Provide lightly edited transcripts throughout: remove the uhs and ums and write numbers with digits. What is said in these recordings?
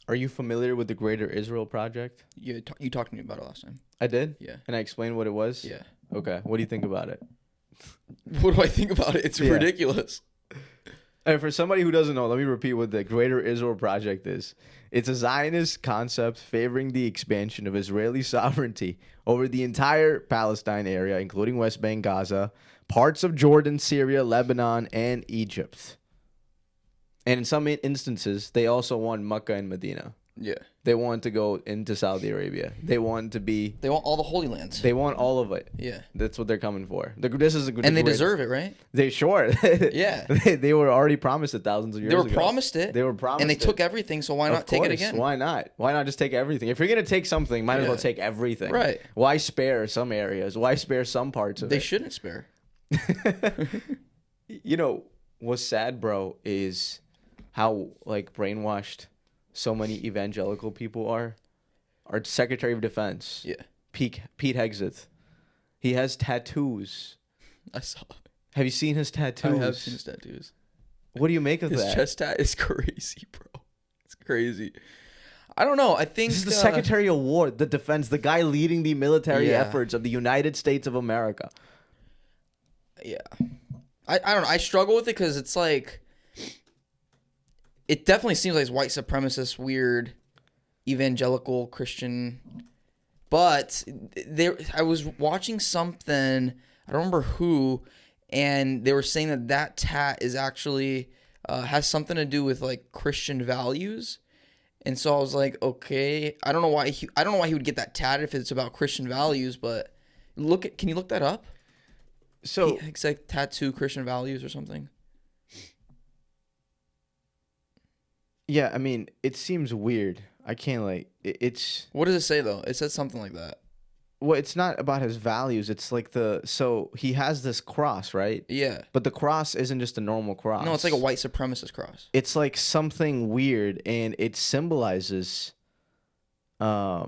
Are you familiar with the Greater Israel Project? You talked to me about it last time. I did? Yeah. And I explained what it was? Yeah. Okay. What do you think about it? What do I think about it? It's ridiculous. And for somebody who doesn't know, let me repeat what the Greater Israel Project is. It's a Zionist concept favoring the expansion of Israeli sovereignty over the entire Palestine area, including West Bank, Gaza, parts of Jordan, Syria, Lebanon, and Egypt. And in some instances, they also want Mecca and Medina. Yeah. They want to go into Saudi Arabia. They want all the Holy Lands. They want all of it. Yeah. That's what they're coming for. This is a good. And they deserve it, right? They sure. Yeah. They were already promised it thousands of years ago. They were promised it. And they took everything, so why not take it again? Why not? Why not just take everything? If you're going to take something, might as well take everything. Right. Why spare some areas? Why spare some parts of it? They shouldn't spare. You know, what's sad, bro, is how like brainwashed so many evangelical people are. Our Secretary of Defense, Pete Hegseth, he has tattoos. I saw. Have you seen his tattoos? I have seen his tattoos. What do you make of that? His chest tat is crazy, bro. It's crazy. I don't know. I think this is the Secretary of War, the defense, the guy leading the military efforts of the United States of America. Yeah. I don't know. I struggle with it because it's like, it definitely seems like it's white supremacist, weird, evangelical Christian. But I was watching something, I don't remember who, and they were saying that tat is actually has something to do with like Christian values. And so I was like, okay, I don't know why he would get that tatted if it's about Christian values, but can you look that up? So it's like tattoo Christian values or something. Yeah, I mean, it seems weird. I can't it's. What does it say though? It says something like that. Well, it's not about his values. It's like so he has this cross, right? Yeah. But the cross isn't just a normal cross. No, it's like a white supremacist cross. It's like something weird, and it symbolizes. I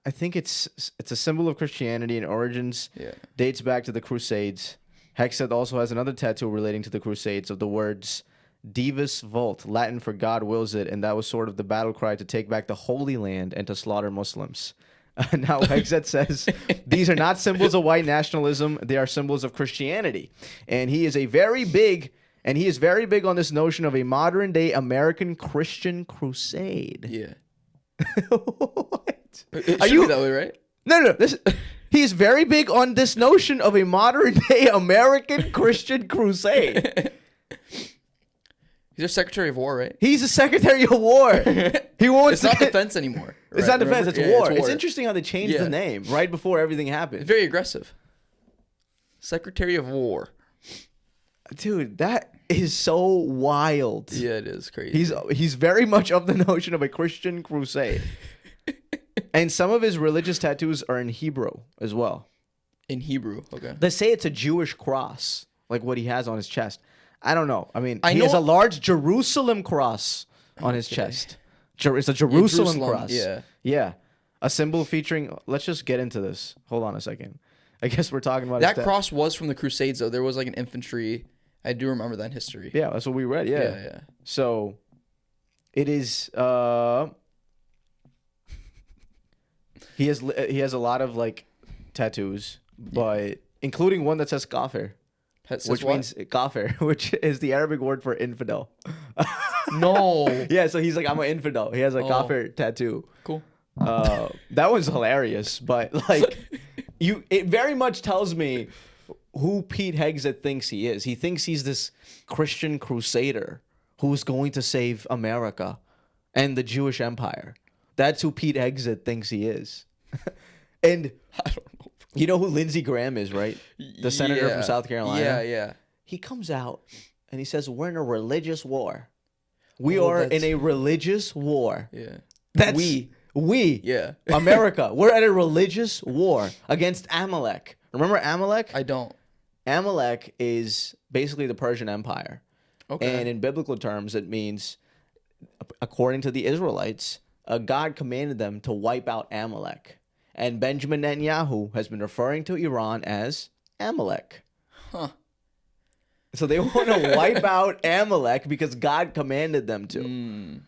think it's a symbol of Christianity and origins. Yeah. Dates back to the Crusades. Hegseth also has another tattoo relating to the Crusades of the words Divus Vult, Latin for God wills it, and that was sort of the battle cry to take back the Holy Land and to slaughter Muslims. Now, Hegseth says these are not symbols of white nationalism; they are symbols of Christianity, and he is very big on this notion of a modern day American Christian crusade. Yeah. What? Are you that way, right? No. He's very big on this notion of a modern day American Christian crusade. He's a Secretary of War, right? He's a Secretary of War. He wants. It's not defense anymore. It's not defense. It's war. It's interesting how they changed the name right before everything happened. It's very aggressive. Secretary of War. Dude, that is so wild. Yeah, it is crazy. He's very much of the notion of a Christian crusade. And some of his religious tattoos are in Hebrew as well. In Hebrew, okay. They say it's a Jewish cross, like what he has on his chest. I don't know. I mean, he has a large Jerusalem cross on his chest. It's a Jerusalem cross. Yeah. Yeah. A symbol featuring... Let's just get into this. Hold on a second. I guess we're talking about... That cross was from the Crusades, though. There was like an infantry... I do remember that in history. Yeah, that's what we read. Yeah. So, it is... He has a lot of like tattoos, but including one that says kafir. Which means kafir, which is the Arabic word for infidel. No. Yeah, so he's like, I'm an infidel. He has a kafir tattoo. Cool. That was hilarious, but like, it very much tells me who Pete Hegseth thinks he is. He thinks he's this Christian crusader who's going to save America and the Jewish Empire. That's who Pete Hegseth thinks he is. And I don't know. You know who Lindsey Graham is, right? The senator from South Carolina. Yeah. He comes out and he says, we're in a religious war. We are in a religious war. Yeah. That's we. Yeah. America. We're at a religious war against Amalek. Remember Amalek? I don't. Amalek is basically the Persian Empire. Okay. And in biblical terms, it means, according to the Israelites, God commanded them to wipe out Amalek. And Benjamin Netanyahu has been referring to Iran as Amalek. Huh. So they want to wipe out Amalek because God commanded them to.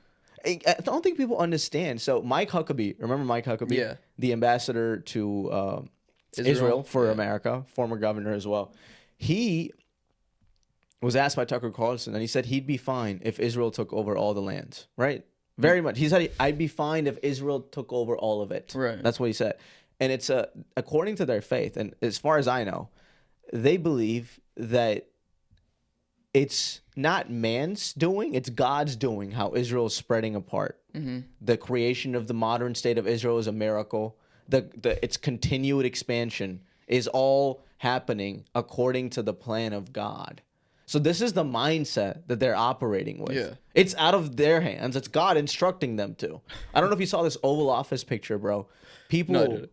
I don't think people understand. So Mike Huckabee, remember Mike Huckabee? Yeah. The ambassador to Israel for America, former governor as well. He was asked by Tucker Carlson, and he said he'd be fine if Israel took over all the lands, right? Very much. He said, I'd be fine if Israel took over all of it. Right. That's what he said. And it's according to their faith, and as far as I know, they believe that it's not man's doing, it's God's doing how Israel is spreading apart. The creation of the modern state of Israel is a miracle. Its continued expansion is all happening according to the plan of God. So this is the mindset that they're operating with. Yeah. It's out of their hands. It's God instructing them to. I don't know if you saw this Oval Office picture, bro. People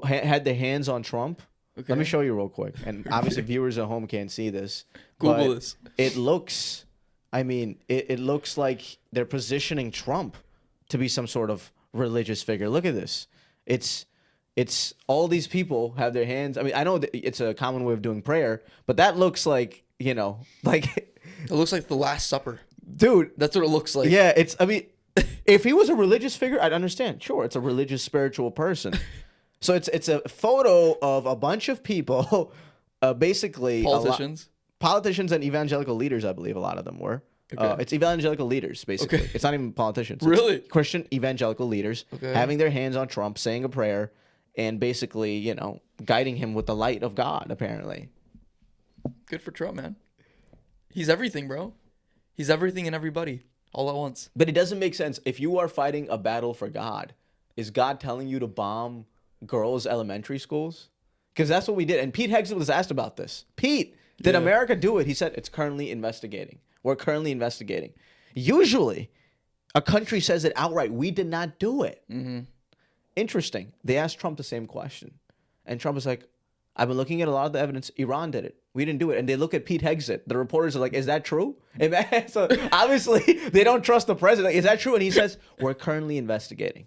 had their hands on Trump. Okay. Let me show you real quick. And obviously viewers at home can't see this. Google this. It looks, it looks like they're positioning Trump to be some sort of religious figure. Look at this. It's all these people have their hands. I mean, I know that it's a common way of doing prayer, but that looks like, like it looks like the Last Supper. Dude, that's what it looks like. Yeah, if he was a religious figure, I'd understand. Sure, it's a religious spiritual person. So it's a photo of a bunch of people, basically politicians and evangelical leaders, I believe a lot of them were. Okay. It's evangelical leaders, basically. Okay. It's not even politicians. Really? It's Christian evangelical leaders having their hands on Trump, saying a prayer, and basically, guiding him with the light of God, apparently. Good for Trump, man. He's everything, bro. He's everything and everybody all at once. But it doesn't make sense. If you are fighting a battle for God, is God telling you to bomb girls' elementary schools? Because that's what we did. And Pete Hegseth was asked about this. Pete, did America do it? He said, it's currently investigating. We're currently investigating. Usually, a country says it outright. We did not do it. Interesting. They asked Trump the same question. And Trump was like, I've been looking at a lot of the evidence. Iran did it. We didn't do it. And they look at Pete Hegseth. The reporters are like, is that true? So obviously, they don't trust the president. Is that true? And he says, we're currently investigating.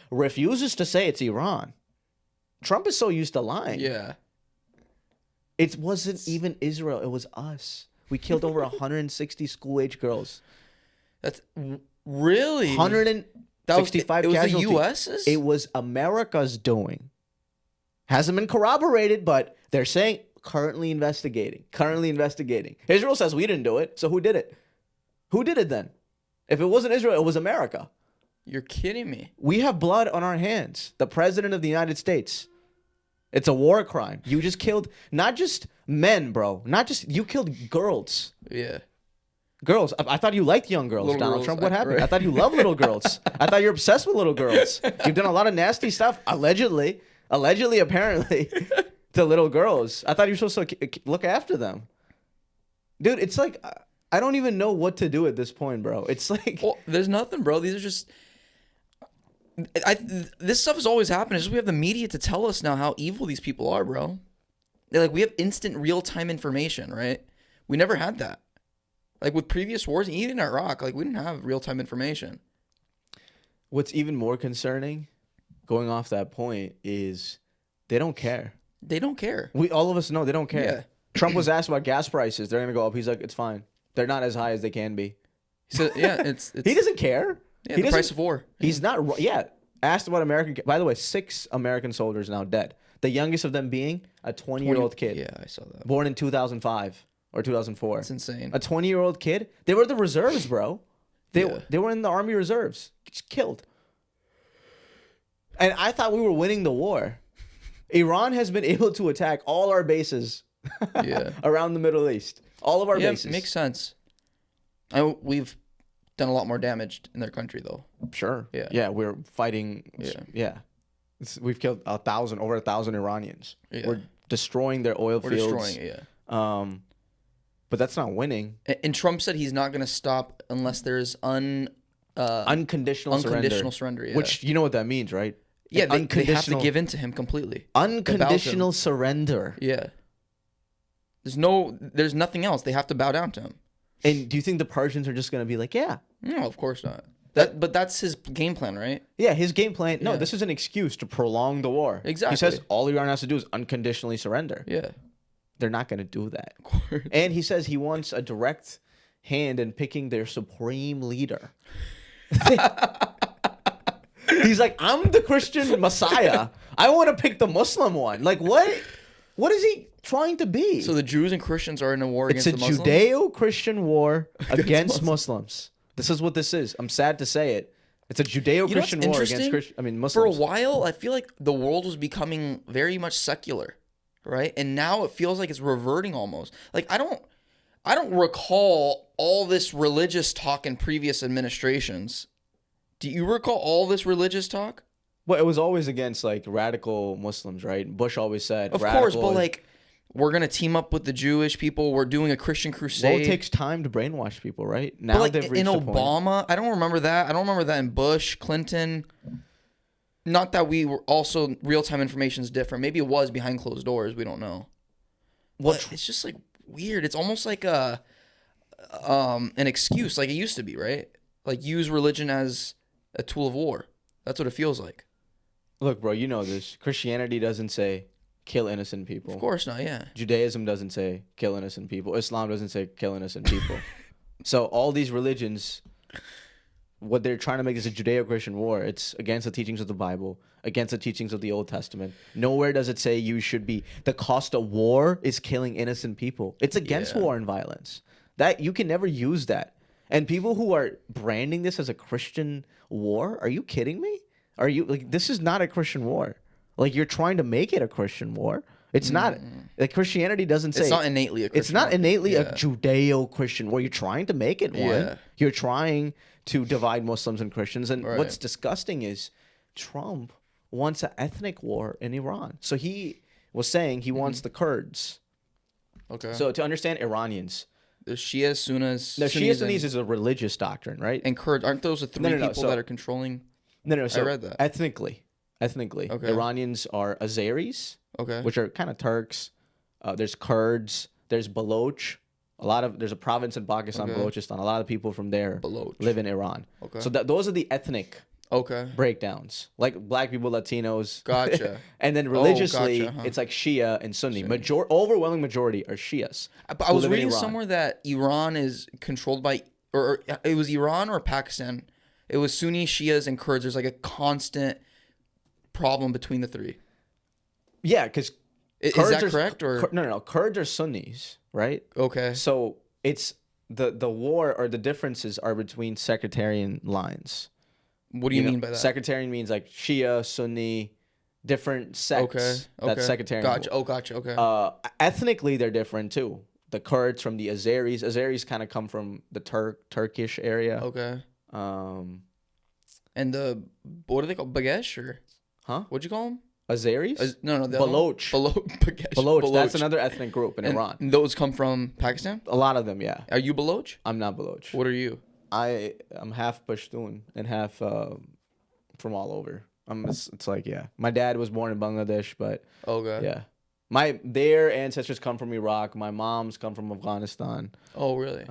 Refuses to say it's Iran. Trump is so used to lying. Yeah. It wasn't even Israel. It was us. We killed over 160 school-age girls. That's really 165 it was casualties. The U.S.'s? It was America's doing. Hasn't been corroborated, but they're saying currently investigating. Currently investigating. Israel says we didn't do it. So who did it? Who did it then? If it wasn't Israel, it was America. You're kidding me. We have blood on our hands. The president of the United States. It's a war crime. You just killed not just men, bro. You killed girls. Yeah. Girls. I thought you liked young girls, little Donald girls, Trump. What happened? right. I thought you love little girls. I thought you're obsessed with little girls. You've done a lot of nasty stuff, allegedly, apparently, to little girls. I thought you were supposed to look after them. Dude, it's like, I don't even know what to do at this point, bro. It's like... Well, there's nothing, bro. These are just... this stuff has always happened. It's just we have the media to tell us now how evil these people are, bro. They're like, we have instant real-time information, right? We never had that. Like with previous wars, even in Iraq, like we didn't have real-time information. What's even more concerning, going off that point, is they don't care. They don't care. All of us know they don't care. Yeah. Trump was asked about gas prices. They're gonna go up. He's like, it's fine. They're not as high as they can be. So yeah, it's he doesn't care. Yeah, the price of war. He's not. Yeah. Asked about American. By the way, 6 American soldiers now dead. The youngest of them being a 20-year-old kid. Yeah, I saw that. Born in 2005 or 2004. It's insane. A 20-year-old kid. They were the reserves, bro. They were in the Army Reserves. Just killed. And I thought we were winning the war. Iran has been able to attack all our bases around the Middle East. All of our bases. Yeah, makes sense. We've done a lot more damage in their country, though. Sure. Yeah. Yeah, we're fighting. Yeah. We've killed over 1,000 Iranians. Yeah. We're destroying their oil fields. We're destroying it, yeah. But that's not winning. And Trump said he's not going to stop unless there's unconditional surrender. Yeah. Which, you know what that means, right? Yeah, they have to give in to him completely. Unconditional surrender. Yeah. There's nothing else. They have to bow down to him. And do you think the Persians are just going to be like, yeah? No, of course not. But that's his game plan, right? Yeah, his game plan. No, this is an excuse to prolong the war. Exactly. He says all Iran has to do is unconditionally surrender. Yeah. they're not going to do that. Of course. And he says he wants a direct hand in picking their supreme leader. He's like, I'm the Christian Messiah. I want to pick the Muslim one. Like, what? What is he trying to be? So the Jews and Christians are in a war It's against the a Muslims? Judeo-Christian war against Muslims. This is what this is. I'm sad to say it. It's a Judeo-Christian war against Muslims. For a while, I feel like the world was becoming very much secular, right? And now it feels like it's reverting almost. Like I don't recall all this religious talk in previous administrations. Do you recall all this religious talk? Well, it was always against like radical Muslims, right? Bush always said, Of course, but like we're gonna team up with the Jewish people. We're doing a Christian crusade. Well, it takes time to brainwash people, right? Now but like they've reached in the point. Obama, I don't remember that. I don't remember that in Bush, Clinton. Not that we were also real-time information is different. Maybe it was behind closed doors. We don't know. But it's just like weird. It's almost like an excuse, like it used to be, right? Like use religion as a tool of war. That's what it feels like. Look, bro, you know this. Christianity doesn't say kill innocent people. Of course not, yeah. Judaism doesn't say kill innocent people. Islam doesn't say kill innocent people. So all these religions, what they're trying to make is a Judeo-Christian war. It's against the teachings of the Bible, against the teachings of the Old Testament. Nowhere does it say you should be. The cost of war is killing innocent people. It's against war and violence. That you can never use that. And people who are branding this as a Christian war, are you kidding me? Are you like this is not a Christian war? Like you're trying to make it a Christian war. It's not. Like Christianity doesn't say it's not innately a Christian it's not war. innately a Judeo-Christian war. You're trying to make it one. Yeah. You're trying to divide Muslims and Christians. And Right. what's disgusting is Trump wants an ethnic war in Iran. So he was saying he wants the Kurds. Okay. So to understand Iranians, the Shias, Sunnis, no, Shia and, Sunnis is a religious doctrine, right? and Kurds. Aren't those the three No. people So- that are controlling? No. So read that. ethnically, Okay. Iranians are Azeris, Okay. which are kind of Turks. There's Kurds. There's Baloch. There's a province in Pakistan, Okay. Balochistan. A lot of people from there Baloch. live in Iran. Okay. So those are the ethnic Okay. breakdowns, like black people, Latinos. Gotcha. And then religiously, gotcha, huh. it's like Shia and Sunni. Overwhelming majority are Shias. But I who was live in reading Iran. somewhere that Iran is controlled by, or it was Iran or Pakistan. It was Sunni, Shias, and Kurds. There's like a constant problem between the three. Yeah, because Is that correct? Or no. Kurds are Sunnis, right? okay, So it's the war or the differences are between sectarian lines. what do you mean by that? Sectarian means like Shia, Sunni, different sects. Okay. That's sectarian. Gotcha. Oh, gotcha. Okay. Ethnically, they're different too. The Kurds from the Azeris. Azeris kind of come from the Turkish area. Okay. And And the what are they called? Bagesh or huh? what'd you call them? Azeris? No. Baloch. Bagesh. Baloch. That's another ethnic group in And Iran. those come from Pakistan. A lot of them, yeah. Are you Baloch? I'm not Baloch. What are you? I'm half Pashtun and half from all over. It's like yeah. My dad was born in Bangladesh, but Okay. yeah. Their ancestors come from Iraq. My mom's come from Afghanistan. Oh, really?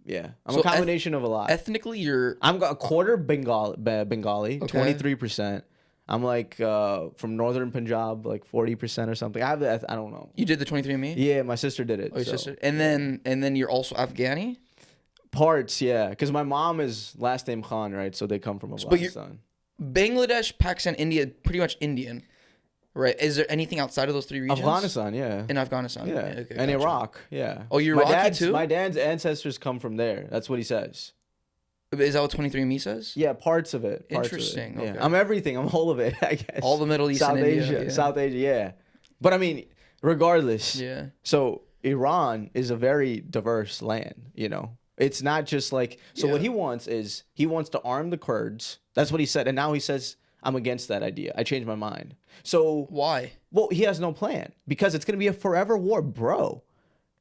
Yeah, I'm So a combination of a lot. Ethnically, you're I'm a quarter Bengali, Okay. 23%. I'm like from northern Punjab, like 40% or something. I don't know. you did the 23andMe. Yeah, my sister did it. Oh, your so. sister. And then you're also Afghani. Parts, yeah, because my mom is last name Khan, right? So they come from But you're- Afghanistan. Bangladesh, Pakistan, India, pretty much Indian, right? Is there anything outside of those three regions? Afghanistan, yeah. In Afghanistan, Yeah, okay, and gotcha. Iraq, yeah. Oh, you're My Iraqi dad's- too? My dad's ancestors come from there. That's what he says. Is that what 23andMe says? Yeah, parts of it. Interesting, Yeah. okay. I'm everything. I'm all of it, I guess. All the Middle East South and India, Asia, yeah. South Asia, yeah. But I mean, regardless. Yeah. So Iran is a very diverse land, you know. It's not just like so. What Yeah. he wants is he wants to arm the Kurds. That's what he said, and now he says I'm against that idea. I changed my mind. So Why? well, he has no plan because it's going to be a forever war, bro.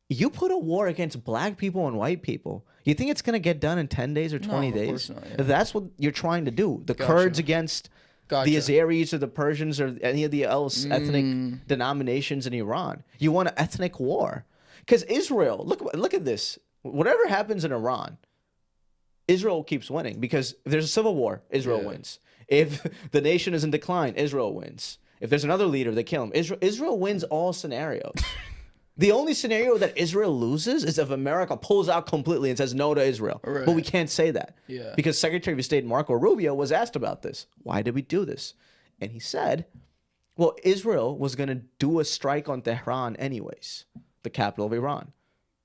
You put a war against black people and white people. You think it's going to get done in 10 days or 20 of days? course not, yeah. That's what you're trying to do. The Gotcha. Kurds against Gotcha. the Azeris or the Persians or any of the else ethnic denominations in Iran. You want an ethnic war. Because Israel, look at this. Whatever happens in Iran, Israel keeps winning. Because if there's a civil war, Israel Yeah. wins. If the nation is in decline, Israel wins. If there's another leader, they kill him. Israel wins all scenarios. The only scenario that Israel loses is if America pulls out completely and says no to Israel. Right. But we can't say that. Yeah. Because Secretary of State Marco Rubio was asked about this. Why did we do this? And he said, well, Israel was going to do a strike on Tehran anyways, the capital of Iran.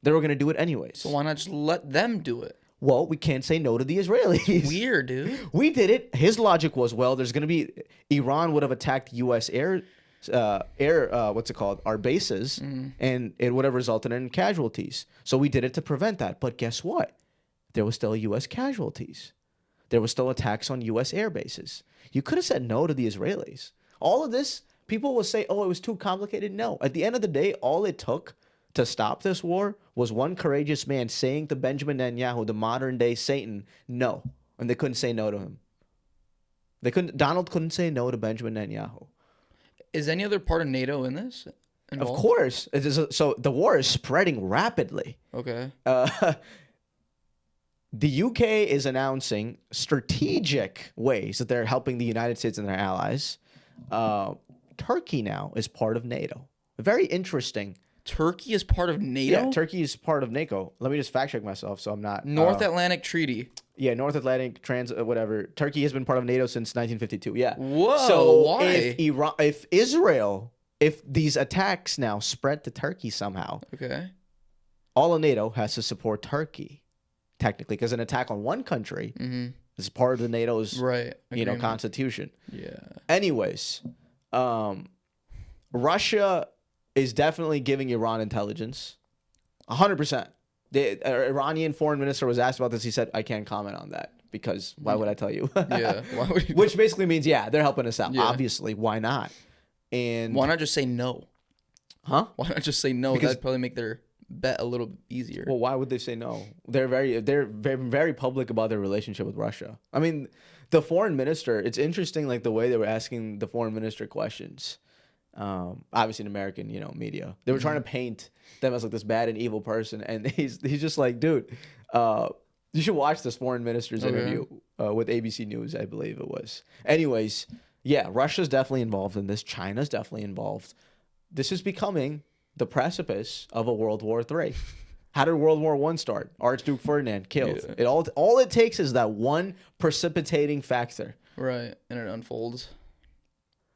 They were going to do it anyways. So why not just let them do it? Well, we can't say no to the Israelis. Weird, dude. We did it. His logic was, well, there's going to be Iran would have attacked U.S. what's it called, our bases, and it would have resulted in casualties. So we did it to prevent that. But guess what? There was still U.S. casualties. There was still attacks on U.S. air bases. You could have said no to the Israelis. All of this, people will say, oh, it was too complicated. No. At the end of the day, all it took to stop this war was one courageous man saying to Benjamin Netanyahu, the modern day Satan, no. And they couldn't say no to him. Donald couldn't say no to Benjamin Netanyahu. Is any other part of NATO in this involved? Of course. So the war is spreading rapidly. Okay. The UK is announcing strategic ways that they're helping the United States and their allies. Turkey now is part of NATO. Very interesting. Turkey is part of NATO? Yeah, Turkey is part of NATO. Let me just fact check myself so I'm not... North Atlantic Treaty. Yeah, North Atlantic whatever. Turkey has been part of NATO since 1952. Yeah. Whoa, so why? If these attacks now spread to Turkey somehow, Okay. all of NATO has to support Turkey, technically, because an attack on one country is part of the NATO's Agreement. constitution. Yeah. Anyways, Russia is definitely giving Iran intelligence, 100%. The Iranian foreign minister was asked about this. He said, "I can't comment on that because why would I tell you?" Yeah. Why would you? Which basically means, yeah, they're helping us out. Yeah. Obviously, why not? And Why not just say no? huh? Why not just say no? Because- That'd probably make their bet a little easier. Well, why would they say no? They're very public about their relationship with Russia. I mean, the foreign minister. It's interesting, like the way they were asking the foreign minister questions. Obviously, in American, media, they were trying to paint them as like this bad and evil person, and he's just like, dude, you should watch this foreign minister's interview with ABC News, I believe it was. Anyways, yeah, Russia's definitely involved in this. China's definitely involved. This is becoming the precipice of a World War III. How did World War I start? Archduke Ferdinand killed. Yeah. All it takes is that one precipitating factor. Right. And it unfolds.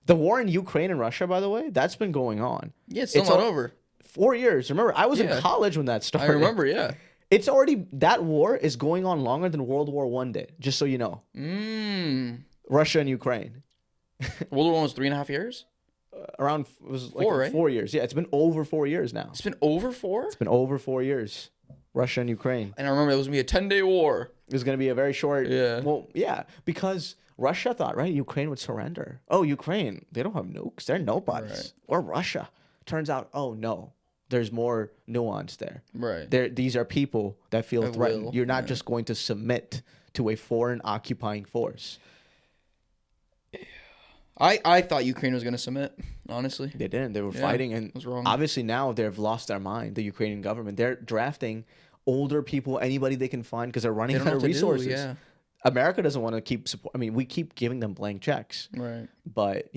The war in Ukraine and Russia, by the way, that's been going on. Yeah, it's still not over. 4 years. Remember, I was in college when that started. I remember, yeah. It's already, that war is going on longer than World War I did, just so you know. Russia and Ukraine. World War I was 3.5 years? Around, it was like 4, right? 4 years. Yeah, it's been over 4 years now. It's been over 4? It's been over 4 years. Russia and Ukraine. And I remember it was going to be a 10-day war. It was going to be a very short. Yeah. Well, yeah, because Russia thought, right, Ukraine would surrender. Oh, Ukraine, they don't have nukes. They're nobodies. Right. Or Russia. Turns out, oh, no. There's more nuance there. Right. These are people that feel That threatened. will, You're not just going to submit to a foreign occupying force. I thought Ukraine was going to submit, honestly. They didn't. They were fighting, and was wrong. obviously now they've lost their mind. The Ukrainian government, they're drafting older people, anybody they can find, because they're running They don't out know of what to do, resources. yeah. America doesn't want to keep support. I mean, we keep giving them blank checks, Right. but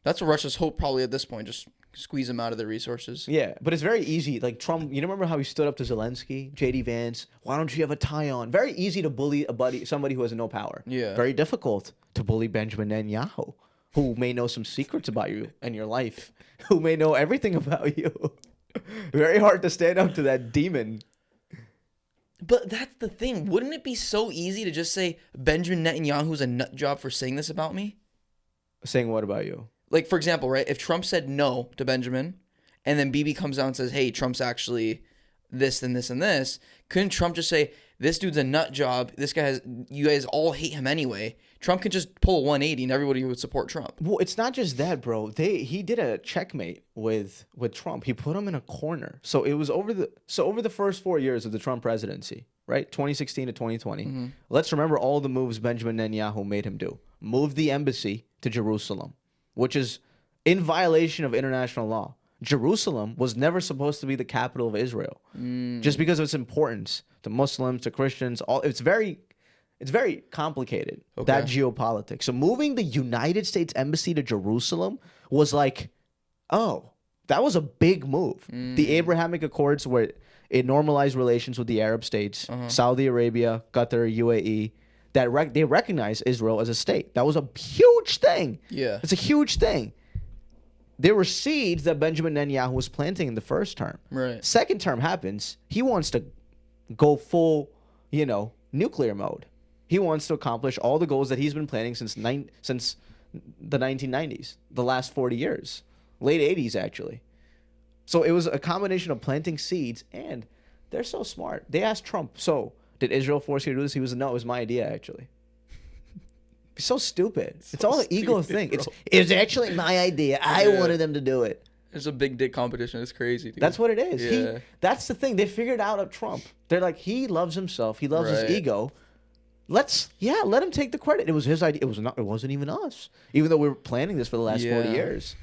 That's what Russia's hope probably at this point, just squeeze them out of their resources. yeah. But it's very easy. Like Trump, remember how he stood up to Zelensky, JD Vance? Why don't you have a tie on? Very easy to bully somebody who has no power. Yeah. Very difficult to bully Benjamin Netanyahu, who may know some secrets about you and your life, who may know everything about you. Very hard to stand up to that demon. But that's the thing. Wouldn't it be so easy to just say Benjamin Netanyahu's a nut job for saying this about me? Saying what about you? Like, for example, right? If Trump said no to Benjamin, and then BB comes out and says, hey, Trump's actually this and this and this, couldn't Trump just say, this dude's a nut job. This guy you guys all hate him anyway. Trump could just pull a 180 and everybody would support Trump. Well, it's not just that, bro. He did a checkmate with Trump. He put him in a corner. So it was over the first 4 years of the Trump presidency, right? 2016 to 2020. Let's remember all the moves Benjamin Netanyahu made him do. Move the embassy to Jerusalem, which is in violation of international law. Jerusalem was never supposed to be the capital of Israel, just because of its importance to Muslims, to Christians. It's very complicated, that geopolitics. So moving the United States embassy to Jerusalem was like, oh, That was a big move. The Abrahamic Accords, where it normalized relations with the Arab states, Saudi Arabia, Qatar, UAE, they recognize Israel as a state. That was a huge thing. Yeah. It's a huge thing. There were seeds that Benjamin Netanyahu was planting in the first term. Right. Second term happens. He wants to go full, nuclear mode. He wants to accomplish all the goals that he's been planning since the 1990s, the last 40 years, late 80s actually. So it was a combination of planting seeds, and they're so smart. They asked Trump, so did Israel force you to do this? He was, no, it was my idea actually. It's so stupid. It's all an ego thing. It's actually my idea. I wanted them to do it. It's a big dick competition. It's crazy, dude. That's what it is. Yeah. That's the thing. They figured out of Trump. They're like, he loves himself. He loves his ego. Let him take the credit. It was his idea. It wasn't even us. Even though we were planning this for the last 40 years.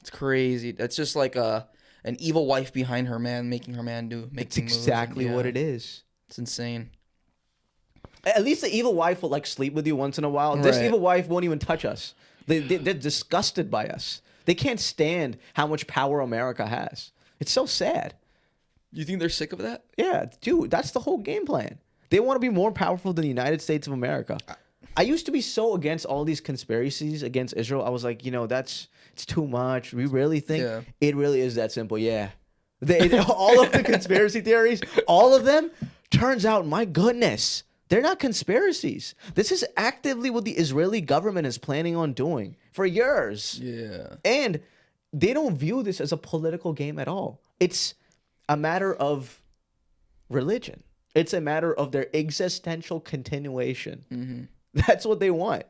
It's crazy. That's just like an evil wife behind her man, making her man make It's exactly what it is. It's insane. At least the evil wife will like sleep with you once in a while. This evil wife won't even touch us. They're disgusted by us. They can't stand how much power America has. It's so sad. You think they're sick of that? Yeah, dude, that's the whole game plan. They want to be more powerful than the United States of America. I used to be so against all these conspiracies against Israel. I was like, it's too much. We really think it really is that simple. Yeah. All of the conspiracy theories, all of them, turns out, my goodness, they're not conspiracies. This is actively what the Israeli government is planning on doing for years. Yeah. And they don't view this as a political game at all. It's a matter of religion. It's a matter of their existential continuation. Mm-hmm. That's what they want.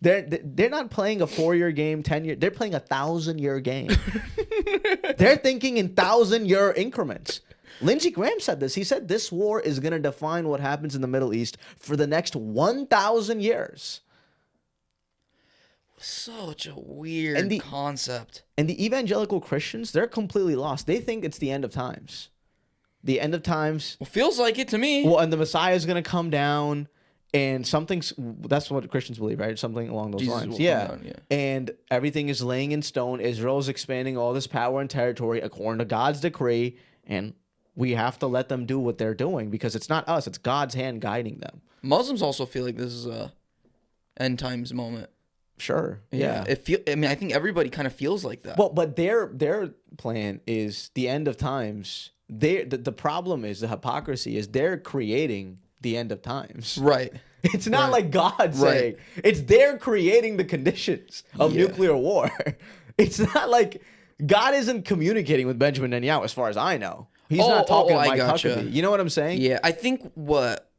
They're not playing a 4-year game, 10-year. They're playing a 1,000-year game. They're thinking in 1,000-year increments. Lindsey Graham said this. He said this war is going to define what happens in the Middle East for the next 1,000 years. Such a weird concept. And the evangelical Christians, they're completely lost. They think it's the end of times. The end of times. Well, feels like it to me. Well, and the Messiah is going to come down, and that's what Christians believe, right? Something along those lines. Yeah. And everything is laying in stone. Israel is expanding all this power and territory according to God's decree, and we have to let them do what they're doing because it's not us. It's God's hand guiding them. Muslims also feel like this is a end times moment. Sure. Yeah. I think everybody kind of feels like that. Well, but their plan is the end of times. The problem is the hypocrisy is they're creating the end of times. Right. It's not like God saying. It's they're creating the conditions of nuclear war. It's not like God isn't communicating with Benjamin Netanyahu as far as I know. He's not talking to Mike Huckabee. You know what I'm saying? Yeah. I think what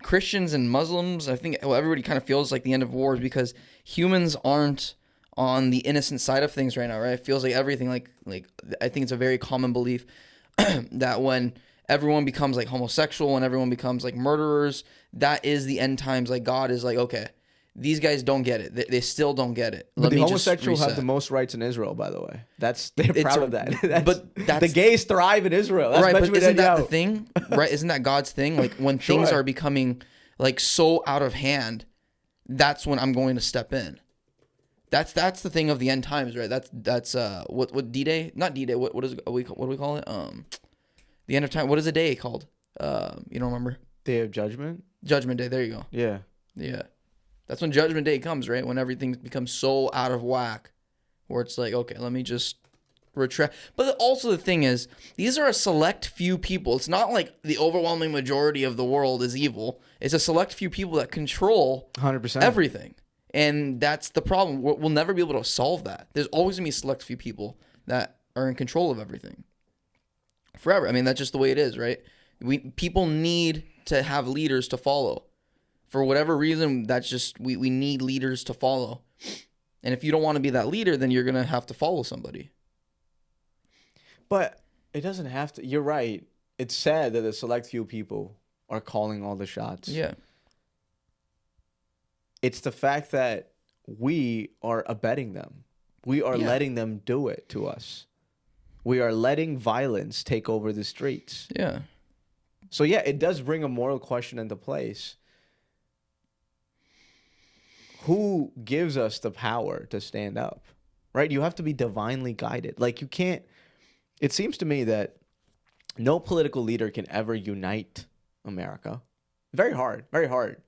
Christians and Muslims, I think everybody kind of feels like the end of war is because humans aren't on the innocent side of things right now, right? It feels like everything, like I think it's a very common belief that when everyone becomes like homosexual and everyone becomes like murderers, that is the end times. Like God is like, okay, these guys don't get it. They still don't get it. But the homosexuals have the most rights in Israel, by the way. They're proud of that. The gays thrive in Israel. That's right, Benjamin but isn't that Netanyahu. the thing? Right? Isn't that God's thing? Like when things are becoming like so out of hand, that's when I'm going to step in. That's the thing of the end times, right? That's what D-Day? Not D-Day. What do we call it? The end of time. What is the day called? You don't remember? Day of Judgment. Judgment Day. There you go. Yeah. Yeah. That's when Judgment Day comes, right? When everything becomes so out of whack, where it's like, okay, let me just retract. But also the thing is, these are a select few people. It's not like the overwhelming majority of the world is evil. It's a select few people that control 100% everything. And that's the problem. We'll never be able to solve that. There's always going to be a select few people that are in control of everything. Forever. I mean, that's just the way it is, right? People need to have leaders to follow. For whatever reason, that's just, we need leaders to follow. And if you don't want to be that leader, then you're going to have to follow somebody. But it doesn't have to. You're right. It's sad that a select few people are calling all the shots. Yeah. It's the fact that we are abetting them. We are letting them do it to us. We are letting violence take over the streets. Yeah. So yeah, it does bring a moral question into place. Who gives us the power to stand up? right? You have to be divinely guided. Like you can't. It seems to me that no political leader can ever unite America. Very hard. Very hard.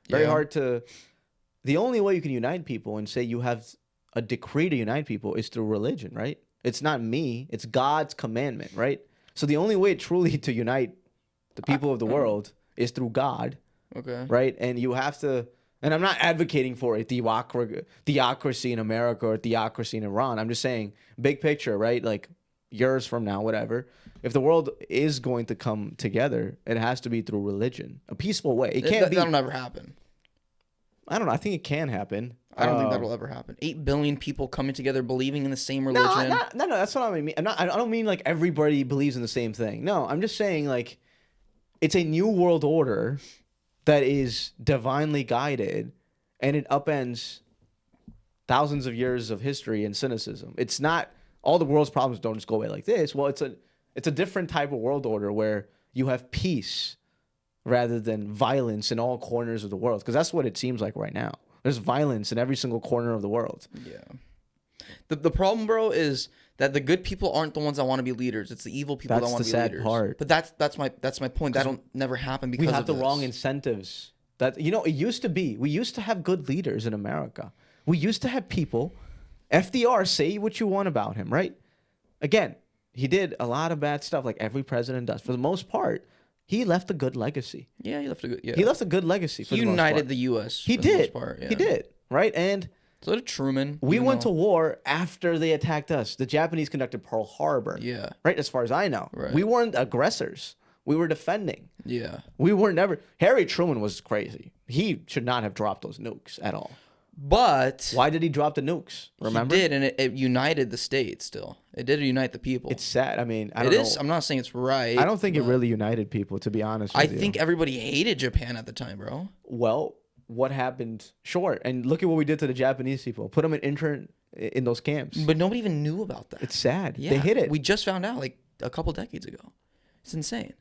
Very hard to. The only way you can unite people and say you have a decree to unite people is through religion, right? It's not me. It's God's commandment, right? So the only way truly to unite the people of the world is through God. Okay. Right? And you have to, and I'm not advocating for a theocracy in America or theocracy in Iran. I'm just saying, big picture, right? Like years from now, whatever. If the world is going to come together, it has to be through religion, a peaceful way. It can't be. That'll never happen. I don't know. I think it can happen. I don't think that'll ever happen. 8 billion people coming together, believing in the same religion. No. That's what I mean. I don't mean like everybody believes in the same thing. No, I'm just saying like it's a new world order that is divinely guided, and it upends thousands of years of history and cynicism. It's not all the world's problems don't just go away like this. Well, it's a different type of world order where you have peace rather than violence in all corners of the world, because that's what it seems like right now. There's violence in every single corner of the world. Yeah. The problem, bro, is that the good people aren't the ones that want to be leaders. It's the evil people that want to be leaders. Part. But that's my point. That'll never happen because we have of the this. wrong incentives. That it used to be. We used to have good leaders in America. We used to have people. FDR, say what you want about him, right? Again, he did a lot of bad stuff, like every president does. For the most part, he left a good legacy. Yeah, he left a good. Yeah, he left a good legacy. For he the most united part. the U.S. He for did. The most part, yeah. He did. Right, and so did Truman. we went to war after they attacked us. The Japanese conducted Pearl Harbor. Yeah. Right, as far as I know, right. We weren't aggressors. We were defending. Yeah. We were never. Harry Truman was crazy. He should not have dropped those nukes at all. But why did he drop the nukes? Remember? He did, and it united the state still. It did unite the people. It's sad. I mean, I don't know. I'm not saying it's right. I don't think it really united people, to be honest with you. I think everybody hated Japan at the time, bro. Well, what happened? Sure. And look at what we did to the Japanese people. Put them in those camps. But nobody even knew about that. It's sad. Yeah, they hid it. We just found out like a couple decades ago. It's insane.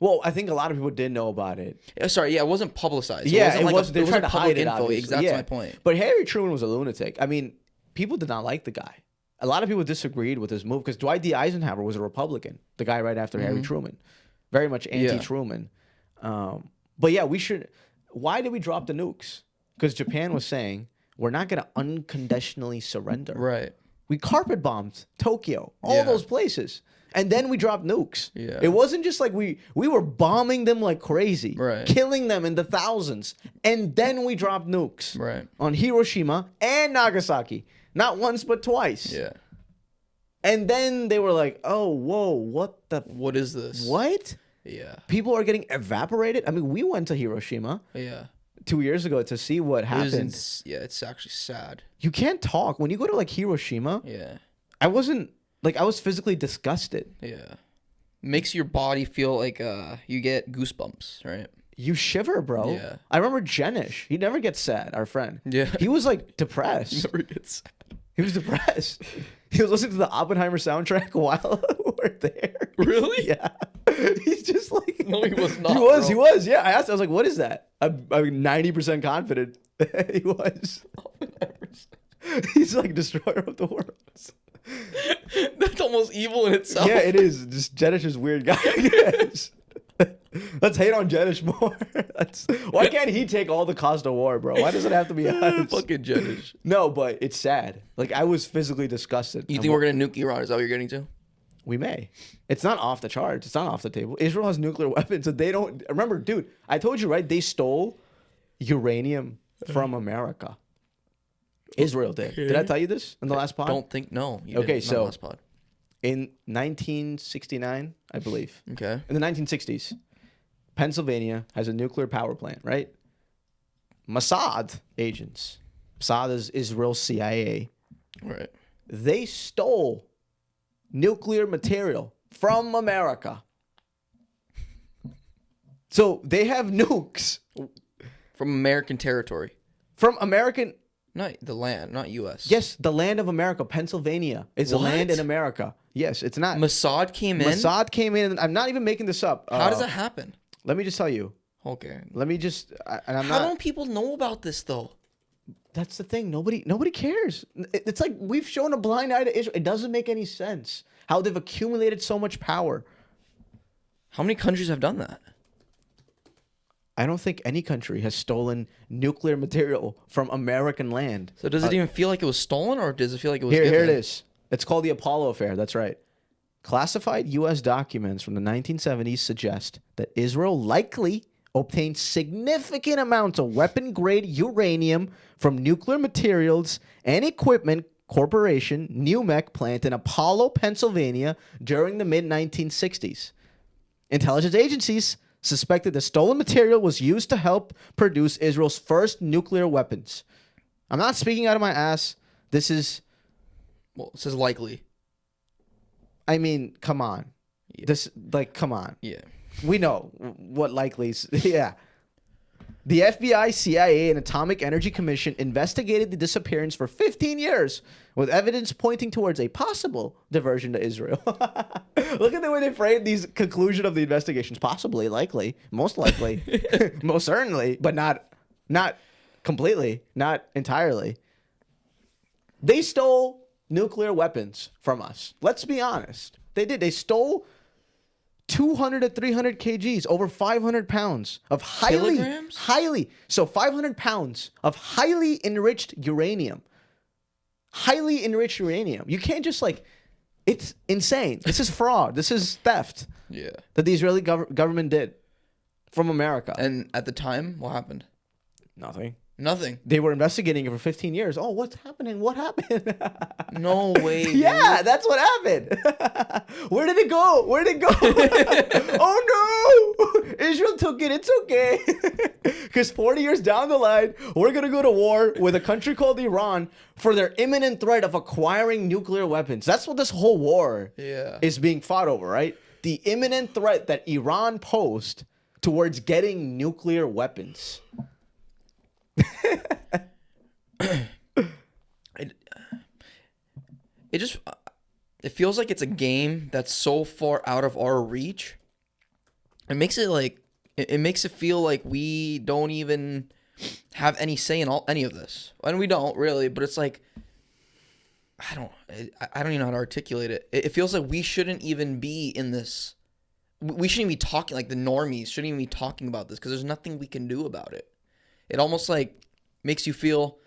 Well, I think a lot of people did know about it. Sorry, it wasn't publicized. Yeah, it wasn't. They tried to hide it, info. obviously. That's my point. But Harry Truman was a lunatic. I mean, people did not like the guy. A lot of people disagreed with his move because Dwight D. Eisenhower was a Republican, the guy right after Harry Truman. Very much anti-Truman. But yeah, we should... Why did we drop the nukes? Because Japan was saying, we're not going to unconditionally surrender. Right. We carpet bombed Tokyo, all those places. And then we dropped nukes. Yeah. It wasn't just like we were bombing them like crazy, right. Killing them in the thousands. And then we dropped nukes right. on Hiroshima and Nagasaki. Not once, but twice. Yeah. And then they were like, oh, whoa, what is this? What? Yeah. People are getting evaporated. I mean, we went to Hiroshima 2 years ago to see what happened. It's actually sad. You can't talk. When you go to like Hiroshima, I was physically disgusted. Yeah. Makes your body feel like you get goosebumps, right? You shiver, bro. Yeah. I remember Jenish. He never gets sad, our friend. Yeah. He was like depressed. Never gets sad. He was depressed. He was listening to the Oppenheimer soundtrack while we're there. Really? Yeah. He's just like... No, he was not, He was. Yeah. I asked, I was like, what is that? I'm 90% confident he was. He's like destroyer of the world. That's almost evil in itself. Yeah, it is. Just Jedish is weird guy, I guess. Let's hate on Jedish more. Why can't he take all the cost of war, bro? Why does it have to be us? Fucking Jedish. No, but it's sad. Like, I was physically disgusted. You think we're going to nuke Iran? Is that what you're getting to? We may. It's not off the charts. It's not off the table. Israel has nuclear weapons, so they don't... Remember, dude, I told you, right? They stole uranium from America. Israel did. Did I tell you this in the last pod? Don't think... No. Okay, so... last pod. In 1969, I believe. Okay. In the 1960s, Pennsylvania has a nuclear power plant, right? Mossad agents. Mossad is Israel's CIA. Right. They stole nuclear material from America. So they have nukes. From American territory. From American... Not the land, not U.S. Yes, the land of America, Pennsylvania. It's a land in America. Yes, it's not. Mossad came in? Mossad came in, and I'm not even making this up. How does that happen? Let me just tell you. Okay. Let me just... How don't people know about this, though? That's the thing. Nobody cares. It's like we've shown a blind eye to Israel. It doesn't make any sense how they've accumulated so much power. How many countries have done that? I don't think any country has stolen nuclear material from American land. So does it even feel like it was stolen, or does it feel like it was Here given? it is. It's called the Apollo Affair. That's right. Classified U.S. documents from the 1970s suggest that Israel likely obtained significant amounts of weapon-grade uranium from Nuclear Materials and Equipment Corporation, NUMEC plant in Apollo, Pennsylvania during the mid-1960s. Intelligence agencies suspected the stolen material was used to help produce Israel's first nuclear weapons. I'm not speaking out of my ass. This is... Well, it says likely. I mean, come on. Yeah. Come on. Yeah. We know what likely is. Yeah. The FBI, CIA, and Atomic Energy Commission investigated the disappearance for 15 years with evidence pointing towards a possible diversion to Israel. Look at the way they frame these conclusion of the investigations. Possibly, likely, most likely, most certainly, but not completely, not entirely. They stole nuclear weapons from us. Let's be honest. They did. They stole 200 to 300 kgs, over 500 pounds of Kilograms? 500 pounds of highly enriched uranium. Highly enriched uranium. You can't just it's insane. This is fraud. This is theft. Yeah. That the Israeli government did from America. And at the time, what happened? Nothing. Nothing. They were investigating it for 15 years. Oh, what's happening? What happened? No way. Yeah, that's what happened. Where did it go? Oh, no. Israel took it. It's okay. Because 40 years down the line, we're going to go to war with a country called Iran for their imminent threat of acquiring nuclear weapons. That's what this whole war is being fought over, right? The imminent threat that Iran posed towards getting nuclear weapons. It feels like it's a game that's so far out of our reach. It makes it feel like we don't even have any say in any of this, and we don't really. But it's like I don't even know how to articulate it. It feels like we shouldn't even be in this. We shouldn't be talking, like the normies shouldn't even be talking about this because there's nothing we can do about it. It almost makes you feel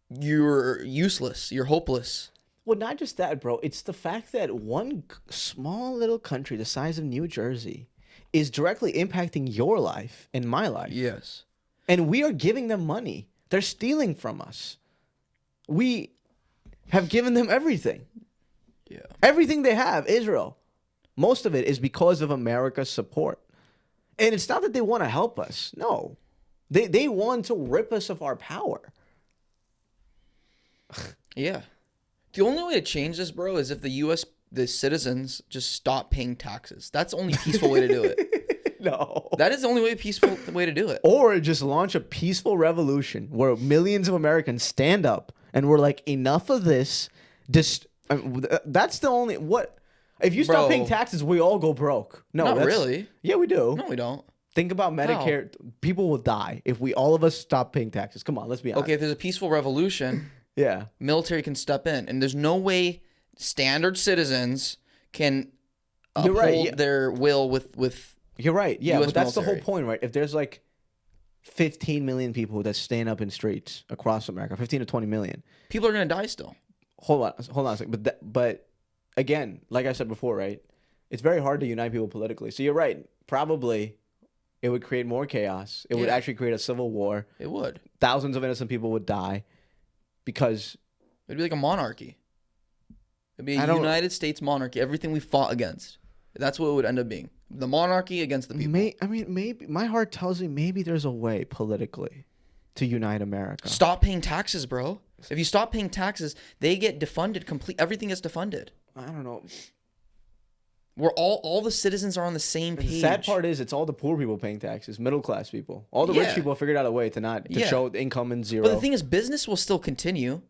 you're useless, you're hopeless. Well, not just that, bro. It's the fact that one small little country the size of New Jersey is directly impacting your life and my life. Yes. And we are giving them money. They're stealing from us. We have given them everything. Yeah. Everything they have, Israel. Most of it is because of America's support. And it's not that they want to help us. No. They want to rip us of our power. Yeah. The only way to change this, bro, is if the citizens just stop paying taxes. That's the only peaceful way to do it. No. That is the only peaceful way to do it. Or just launch a peaceful revolution where millions of Americans stand up and we're like, enough of this. That's the only... If you stop paying taxes, we all go broke. No, not really. Yeah, we do. No, we don't. Think about Medicare. How? People will die if all of us stop paying taxes. Come on, let's be honest. Okay, if there's a peaceful revolution, yeah, military can step in, and there's no way standard citizens can uphold their will with. You're right. Yeah, US but that's military. the whole point, right? If there's 15 million people that stand up in streets across America, 15 to 20 million, people are gonna die still. Hold on a second. But again, like I said before, right? It's very hard to unite people politically. So you're right. Probably it would create more chaos. It would actually create a civil war. It would. Thousands of innocent people would die because... It'd be like a monarchy. It'd be a United States monarchy. Everything we fought against. That's what it would end up being. The monarchy against the people. Maybe my heart tells me maybe there's a way politically to unite America. Stop paying taxes, bro. If you stop paying taxes, they get defunded. Everything gets defunded. I don't know. We're all the citizens are on the same page. The sad part is it's all the poor people paying taxes, middle class people. All the rich people figured out a way to show the income in zero. But the thing is, business will still continue.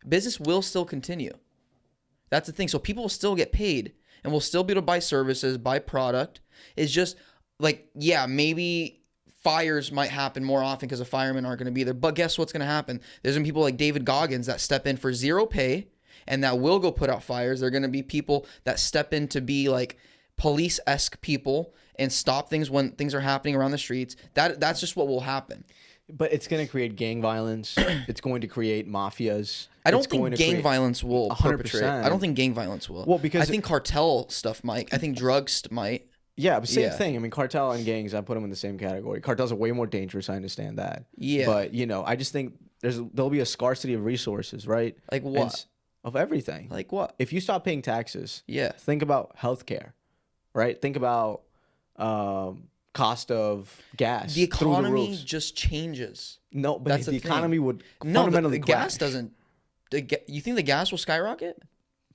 Business will still continue. That's the thing. So people will still get paid and will still be able to buy services, buy product. It's just maybe fires might happen more often because the firemen aren't going to be there. But guess what's going to happen? There's going to be people like David Goggins that step in for zero pay and that will go put out fires. There are going to be people that step in to be like police-esque people and stop things when things are happening around the streets. That's just what will happen. But it's going to create gang violence. It's going to create mafias. I don't think gang violence will 100%. perpetrate. I don't think gang violence will. Well, because I think cartel stuff might. I think drugs might. Yeah, but same Yeah. thing. I mean, cartel and gangs, I put them in the same category. Cartels are way more dangerous. I understand that. Yeah. But, you know, I just think there'll be a scarcity of resources, right? Like what? Of everything. Like what? If you stop paying taxes, Yeah. think about healthcare, right? Think about cost of gas. The through the economy roofs. just changes. No, but That's the the thing. economy would No, fundamentally the gas crash. doesn't. You think the gas will skyrocket?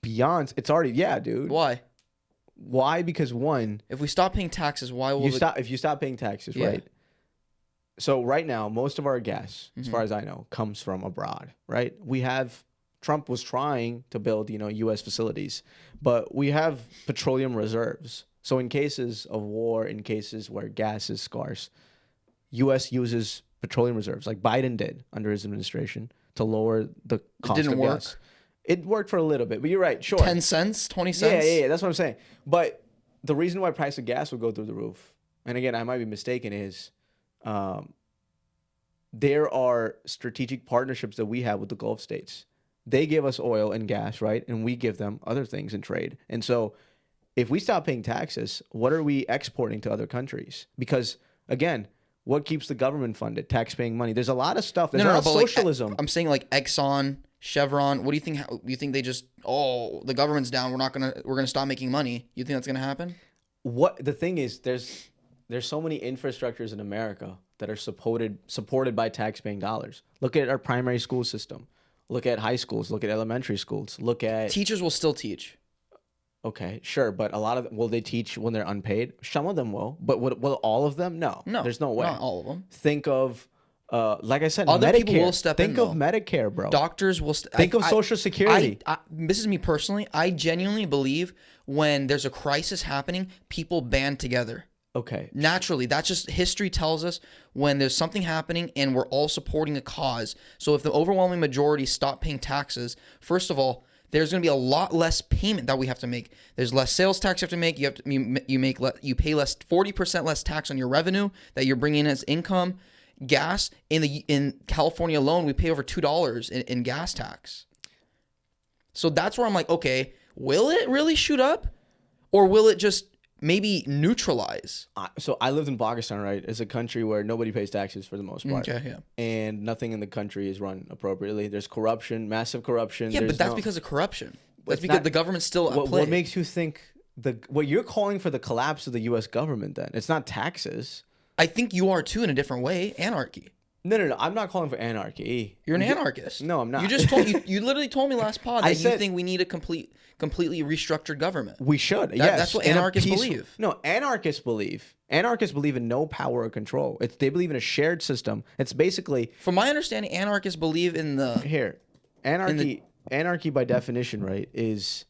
Beyond, it's already, yeah, dude. Why? Why? Because one, If we stop paying taxes, why will if you stop paying taxes, Yeah. right? So right now, most of our gas, as Mm-hmm. far as I know, comes from abroad, right? Trump was trying to build, U.S. facilities, but we have petroleum reserves. So in cases of war, in cases where gas is scarce, U.S. uses petroleum reserves, like Biden did under his administration, to lower the cost didn't of work? gas. It worked for a little bit, but you're right. Sure, 10 cents, 20 cents? yeah. That's what I'm saying. But the reason why price of gas would go through the roof, and again, I might be mistaken, is there are strategic partnerships that we have with the Gulf states. They give us oil and gas, right? And we give them other things in trade. And so if we stop paying taxes, what are we exporting to other countries? Because, again, what keeps the government funded? Tax-paying money. There's a lot of stuff. There's a lot of but socialism. I'm saying like Exxon, Chevron. What do you think? Do you think they just the government's down? We're gonna stop making money. You think that's gonna happen? What the thing is, there's so many infrastructures in America that are supported by tax-paying dollars. Look at our primary school system. Look at high schools. Look at elementary schools. Look at Teachers will still teach. Okay, sure, but a lot of will they teach when they're unpaid? Some of them will, but will all of them? No, No, there's no way. Not all of them. Think of, like I said, Other Medicare. people will step in, Think of though. Medicare, bro. Doctors will Think of Social Security. This is me personally. I genuinely believe when there's a crisis happening, people band together. Okay, Naturally, that's just history tells us when there's something happening and we're all supporting a cause. So if the overwhelming majority stop paying taxes, first of all, there's going to be a lot less payment that we have to make. There's less sales tax you have to make. You pay less 40% less tax on your revenue that you're bringing in as income. Gas in California alone, we pay over $2 in gas tax. So that's where I'm like, okay, will it really shoot up, or will it just maybe neutralize? so I lived in Pakistan, right? It's a country where nobody pays taxes for the most part. Okay, yeah. And nothing in the country is run appropriately. There's corruption, massive corruption. Yeah, There's but that's because of corruption. That's It's because not- the government's still at play. What makes you think what you're calling for the collapse of the U.S. government? Then it's not taxes. I think you are too in a different way. Anarchy. No. I'm not calling for anarchy. You're an anarchist. No, I'm not. You just told you literally told me last pod I that you said- think we need a completely restructured government. We should. Yes, that's what in a anarchists peaceful- believe. No, anarchists believe in no power or control. They believe in a shared system. It's basically From my understanding, anarchists believe in the here. Anarchy by definition, right, is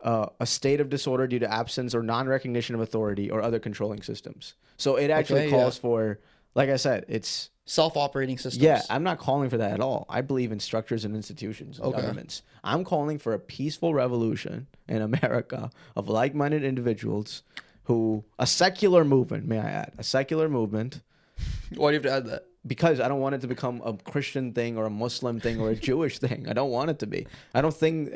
a state of disorder due to absence or non-recognition of authority or other controlling systems. So it actually calls for, like I said, it's self-operating systems. yeah. I'm not calling for that at all. I believe in structures and institutions and governments. I'm calling for a peaceful revolution in America of like-minded individuals a secular movement, may I add, a secular movement. Why do you have to add that? Because I don't want it to become a Christian thing or a Muslim thing or a Jewish thing. I don't want it to be. I don't think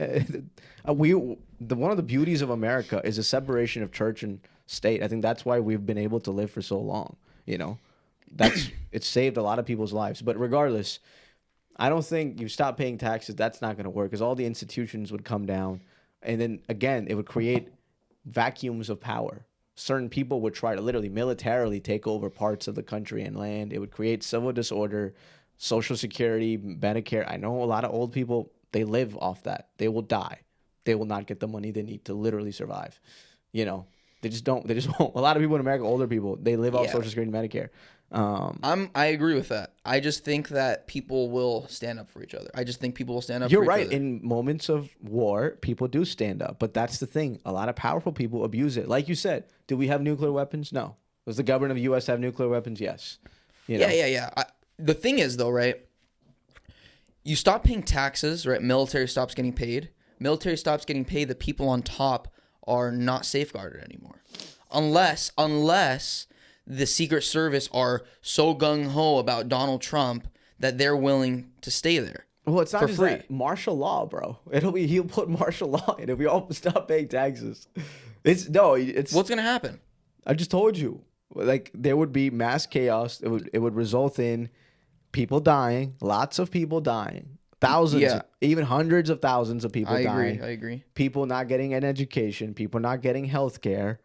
one of the beauties of America is a separation of church and state. I think that's why we've been able to live for so long. It's saved a lot of people's lives. But regardless, I don't think you stop paying taxes. That's not going to work because all the institutions would come down, and then again it would create vacuums of power. Certain people would try to literally militarily take over parts of the country and land. It would create civil disorder, Social Security, Medicare. I know a lot of old people, they live off that. They will die. They will not get the money they need to literally survive. They just don't. They just won't. A lot of people in America, older people, they live off Social Security and Medicare. I agree with that. I just think that people will stand up for each other. I just think people will stand up You're for each right. other. In moments of war, people do stand up. But that's the thing. A lot of powerful people abuse it. Like you said, do we have nuclear weapons? No. Does the government of the U.S. have nuclear weapons? Yes. You know? Yeah. The thing is, though, right? You stop paying taxes, right? Military stops getting paid. Military stops getting paid. The people on top are not safeguarded anymore, unless the Secret Service are so gung ho about Donald Trump that they're willing to stay there. Well, it's not for just free. that. Martial law, bro. He'll put martial law in if we all stop paying taxes. It's What's gonna happen? I just told you. Like, there would be mass chaos. It would result in people dying, lots of people dying, thousands, even hundreds of thousands of people dying. I agree. People not getting an education, people not getting health care.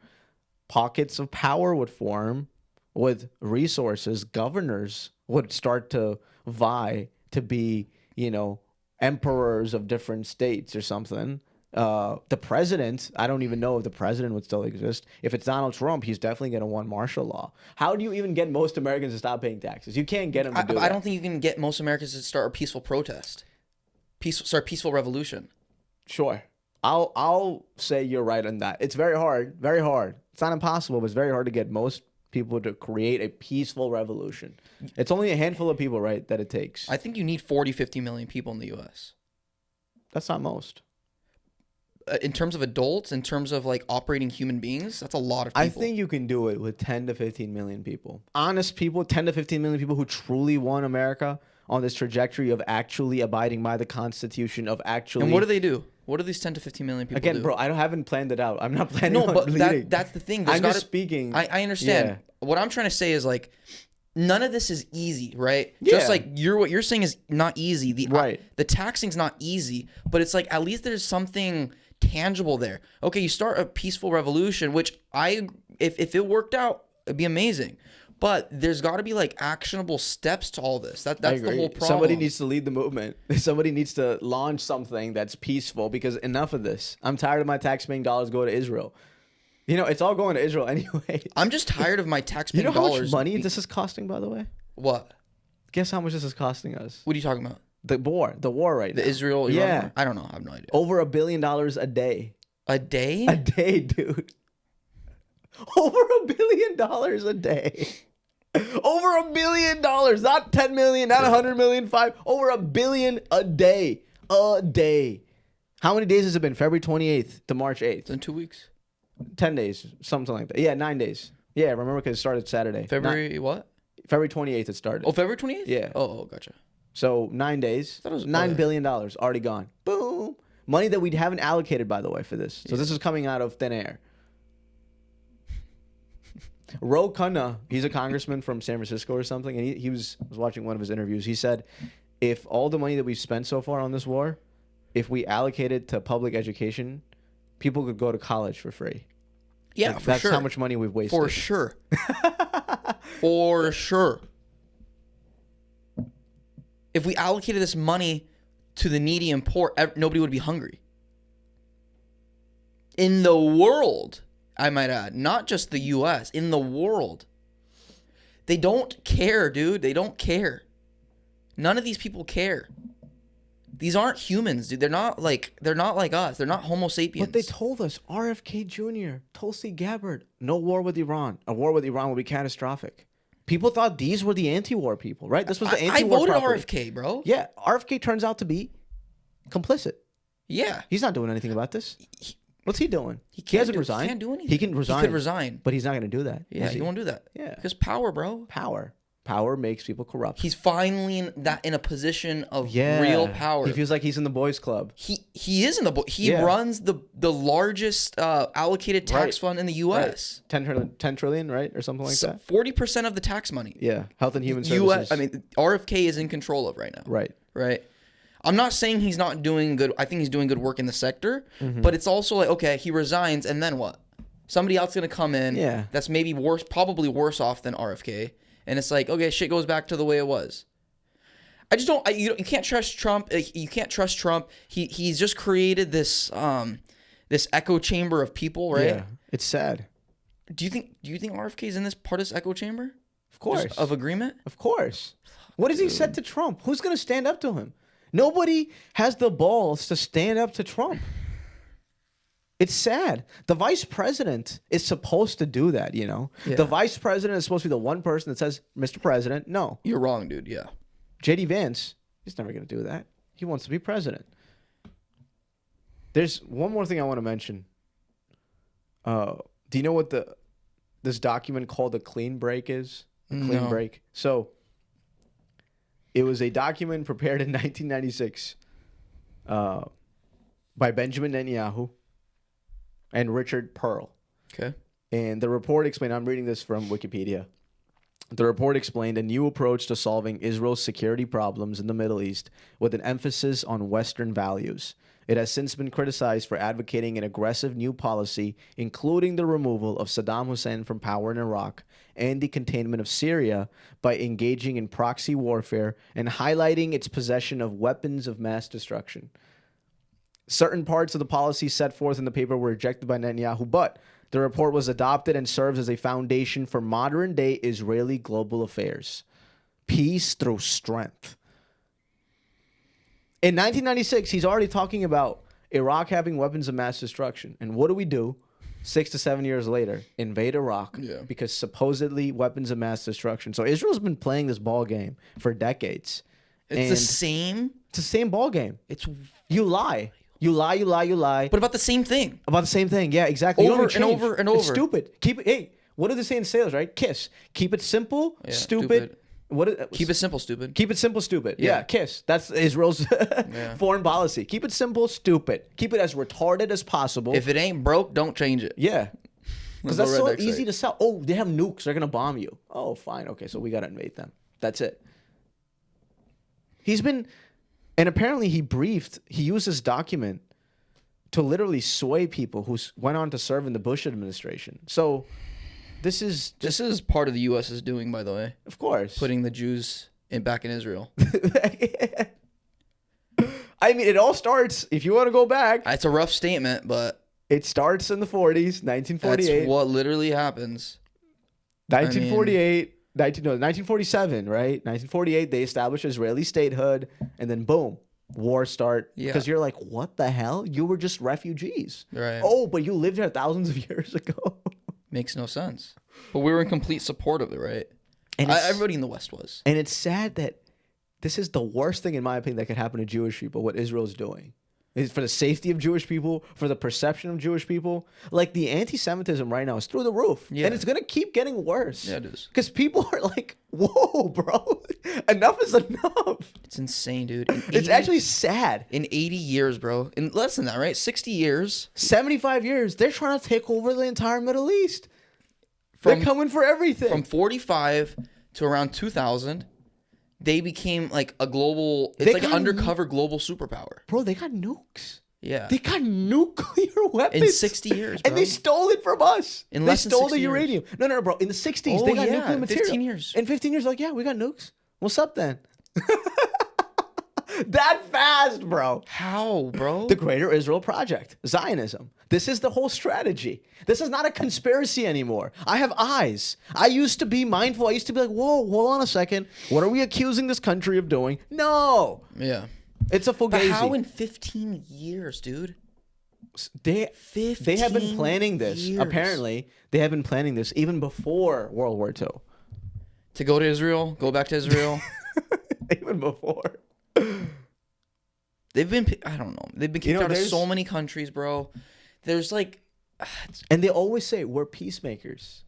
Pockets of power would form with resources. Governors would start to vie to be, emperors of different states or something. The president, I don't even know if the president would still exist. If it's Donald Trump, he's definitely going to want martial law. How do you even get most Americans to stop paying taxes? You can't get them to do that. I don't think you can get most Americans to start a peaceful protest. Peaceful revolution. Sure. I'll say you're right on that. It's very hard. Very hard. It's not impossible, but it's very hard to get most people to create a peaceful revolution. It's only a handful of people, right, that it takes. I think you need 40, 50 million people in the U.S. That's not most. In terms of adults, in terms of like operating human beings, that's a lot of people. I think you can do it with 10 to 15 million people. Honest people, 10 to 15 million people who truly want America on this trajectory of actually abiding by the Constitution, of actually... And what do they do? What do these 10 to 15 million people do? Again, bro, I haven't planned it out. I'm not planning on leading. No, but that's the thing. I'm just speaking. I understand. Yeah. What I'm trying to say is like, none of this is easy, right? Yeah. Just like what you're saying is not easy. The taxing's not easy, but it's like at least there's something tangible there. Okay, you start a peaceful revolution, which if it worked out, it'd be amazing. But there's got to be like actionable steps to all this. That's the whole problem. Somebody needs to lead the movement. Somebody needs to launch something that's peaceful, because enough of this. I'm tired of my taxpaying dollars going to Israel. It's all going to Israel anyway. I'm just tired of my taxpaying dollars. You know how much money this is costing, by the way? What? Guess how much this is costing us? What are you talking about? The war right now. The Israel? Yeah. War? I don't know. I have no idea. Over $1 billion a day. A day? A day, dude. Over $1 billion a day. Over $1 billion, not 10 million, not 100 million, over $1 billion a day. A day. How many days has it been? February 28th to March 8th. It's in 2 weeks. 10 days, something like that. Yeah, 9 days. Yeah, remember, because it started Saturday. February 28th it started. Oh, February 28th? Yeah. Oh, gotcha. So 9 days, $9 billion already gone. Boom. Money that we haven't allocated, by the way, for this. So this is coming out of thin air. Ro Khanna, he's a congressman from San Francisco or something, and he was watching one of his interviews. He said, if all the money that we've spent so far on this war, if we allocate it to public education, people could go to college for free. Yeah, like, for that's sure. That's how much money we've wasted. For sure. For sure. If we allocated this money to the needy and poor, nobody would be hungry. In the world, I might add, not just the U.S., in the world. They don't care, dude. They don't care. None of these people care. These aren't humans, dude. They're not like us. They're not Homo sapiens. But they told us, RFK Jr., Tulsi Gabbard, no war with Iran. A war with Iran would be catastrophic. People thought these were the anti-war people, right? This was the anti-war I voted property. RFK, bro. Yeah, RFK turns out to be complicit. Yeah. He's not doing anything about this. What's he doing? He hasn't resigned. He can't do anything. He can resign. He could resign. But he's not going to do that. Yeah, he won't do that. Yeah. Because power, bro. Power makes people corrupt. He's finally in a position of real power. He feels like he's in the boys' club. He is in the He runs the largest allocated tax fund in the U.S. Right. 10 trillion, right? Or something like that. 40% of the tax money. Yeah. Health and Human Services. I mean, RFK is in control of right now. Right. I'm not saying he's not doing good. I think he's doing good work in the sector. Mm-hmm. But it's also like, okay, he resigns, and then what? Somebody else is going to come in that's maybe worse, probably worse off than RFK. And it's like, okay, shit goes back to the way it was. I just don't. You can't trust Trump. You can't trust Trump. He's just created this this echo chamber of people, right? Yeah, it's sad. Do you think RFK is in this part of this echo chamber? Of course. Just of agreement? Of course. What has he said to Trump? Who's going to stand up to him? Nobody has the balls to stand up to Trump. It's sad. The vice president is supposed to do that, you know? Yeah. The vice president is supposed to be the one person that says, Mr. President, no. You're wrong, dude. Yeah. J.D. Vance, he's never going to do that. He wants to be president. There's one more thing I want to mention. Do you know what this document called a clean break is? A clean break. So it was a document prepared in 1996 by Benjamin Netanyahu and Richard Pearl. Okay. And the report explained, I'm reading this from Wikipedia. The report explained a new approach to solving Israel's security problems in the Middle East with an emphasis on Western values. It has since been criticized for advocating an aggressive new policy, including the removal of Saddam Hussein from power in Iraq and the containment of Syria by engaging in proxy warfare and highlighting its possession of weapons of mass destruction. Certain parts of the policy set forth in the paper were rejected by Netanyahu, but the report was adopted and serves as a foundation for modern-day Israeli global affairs. Peace through strength. In 1996, he's already talking about Iraq having weapons of mass destruction. And what do? 6 to 7 years later, invade Iraq because supposedly weapons of mass destruction. So Israel's been playing this ball game for decades. It's the same. It's the same ball game. It's You lie. You lie. but about the same thing. About the same thing. Yeah, exactly. Over You don't and change. over and It's over. stupid. Keep it. Hey, what do they say in sales, right? KISS. Keep it simple, stupid. Keep it simple, stupid. Keep it simple, stupid. Yeah, KISS. That's Israel's foreign policy. Keep it simple, stupid. Keep it as retarded as possible. If it ain't broke, don't change it. Yeah. Because That's that's what so rednecks easy say. to sell. Oh, they have nukes. They're going to bomb you. Oh, fine. Okay, so we got to invade them. That's it. He's been... And apparently he used this document to literally sway people who went on to serve in the Bush administration. So this is... This is part of the U.S.'s doing, by the way. Of course. Putting the Jews back in Israel. I mean, it all starts, if you want to go back, It's a rough statement, but it starts in the 40s, 1948. that's what literally happens. 1947, right? 1948, they established Israeli statehood, and then boom, war start. Yeah. Because you're like, what the hell? You were just refugees. Right. Oh, but you lived here thousands of years ago. Makes no sense. But we were in complete support of it, right? And Everybody in the West was. And it's sad that this is the worst thing, in my opinion, that could happen to Jewish people, what Israel's doing. It's for the safety of Jewish people, for the perception of Jewish people. Like, the anti-Semitism right now is through the roof. Yeah. And it's going to keep getting worse. Yeah, it is. Because people are like, whoa, bro. Enough is enough. It's insane, dude. It's actually sad. In 80 years, bro. In less than that, right? 60 years. 75 years. They're trying to take over the entire Middle East. They're coming for everything. From 45 to around 2000, they became like a global... It's like an undercover global superpower. Bro, they got nukes. Yeah. They got nuclear weapons. In 60 years, bro. And they stole it from us. In they less than stole 60 the years. uranium. No, bro. In the 60s, Oh, they got yeah, nuclear in material. 15 years. In 15 years, like, yeah, we got nukes. What's up then? That fast, bro. How, bro? The Greater Israel Project, Zionism. This is the whole strategy. This is not a conspiracy anymore. I have eyes. I used to be mindful. I used to be like, whoa, hold on a second. What are we accusing this country of doing? No. Yeah. It's a fugazi. But how in 15 years, dude? They have been planning this. years. Apparently, they have been planning this even before World War II. To go to Israel? Go back to Israel? Even before. They've been... I don't know. They've been kicked out of so many countries, bro. There's like... And they always say, we're peacemakers.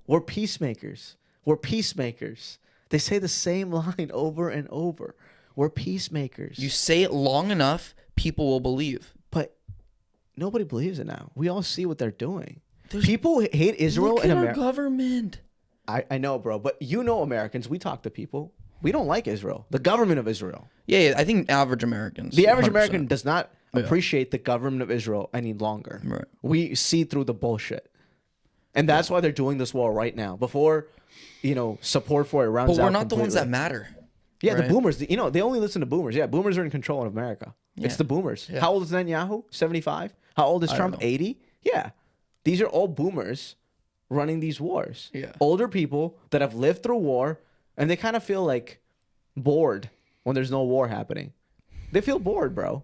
We're peacemakers. We're peacemakers. They say the same line over and over. We're peacemakers. You say it long enough, people will believe. But nobody believes it now. We all see what they're doing. People hate Israel Look and at our America. government. I know, bro. But you know Americans, we talk to people. We don't like Israel. The government of Israel. Yeah, I think average Americans. The average 100%. American does not appreciate the government of Israel any longer. Right. We see through the bullshit. And that's why they're doing this war right now. Before, support for it runs out. But we're not the ones that matter. Yeah, right? the boomers. They only listen to boomers. Yeah, boomers are in control of America. It's the boomers. Yeah. How old is Netanyahu? 75? How old is Trump? 80? Yeah. These are all boomers running these wars. Yeah. Older people that have lived through war, and they kind of feel like bored when there's no war happening. They feel bored, bro.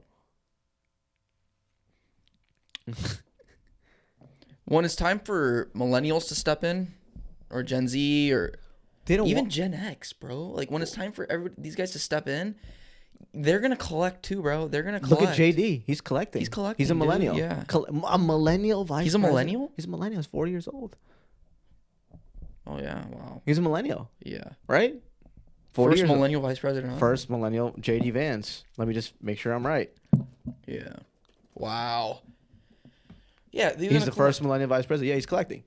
When it's time for millennials to step in, or Gen Z, or They don't even Gen X, bro. Like when it's time for these guys to step in, they're gonna collect too, bro. They're gonna collect. Look at JD. He's collecting. He's collecting. He's a millennial. Dude, yeah. A millennial vice. He's a president. millennial? He's a millennial. He's 40 years old. Oh yeah, wow. He's a millennial, Yeah. right? 40 First years old. millennial vice president. Huh? First millennial JD Vance. Let me just make sure I'm right. Yeah. Wow. Yeah, He's the first millennial vice president. Yeah, he's collecting.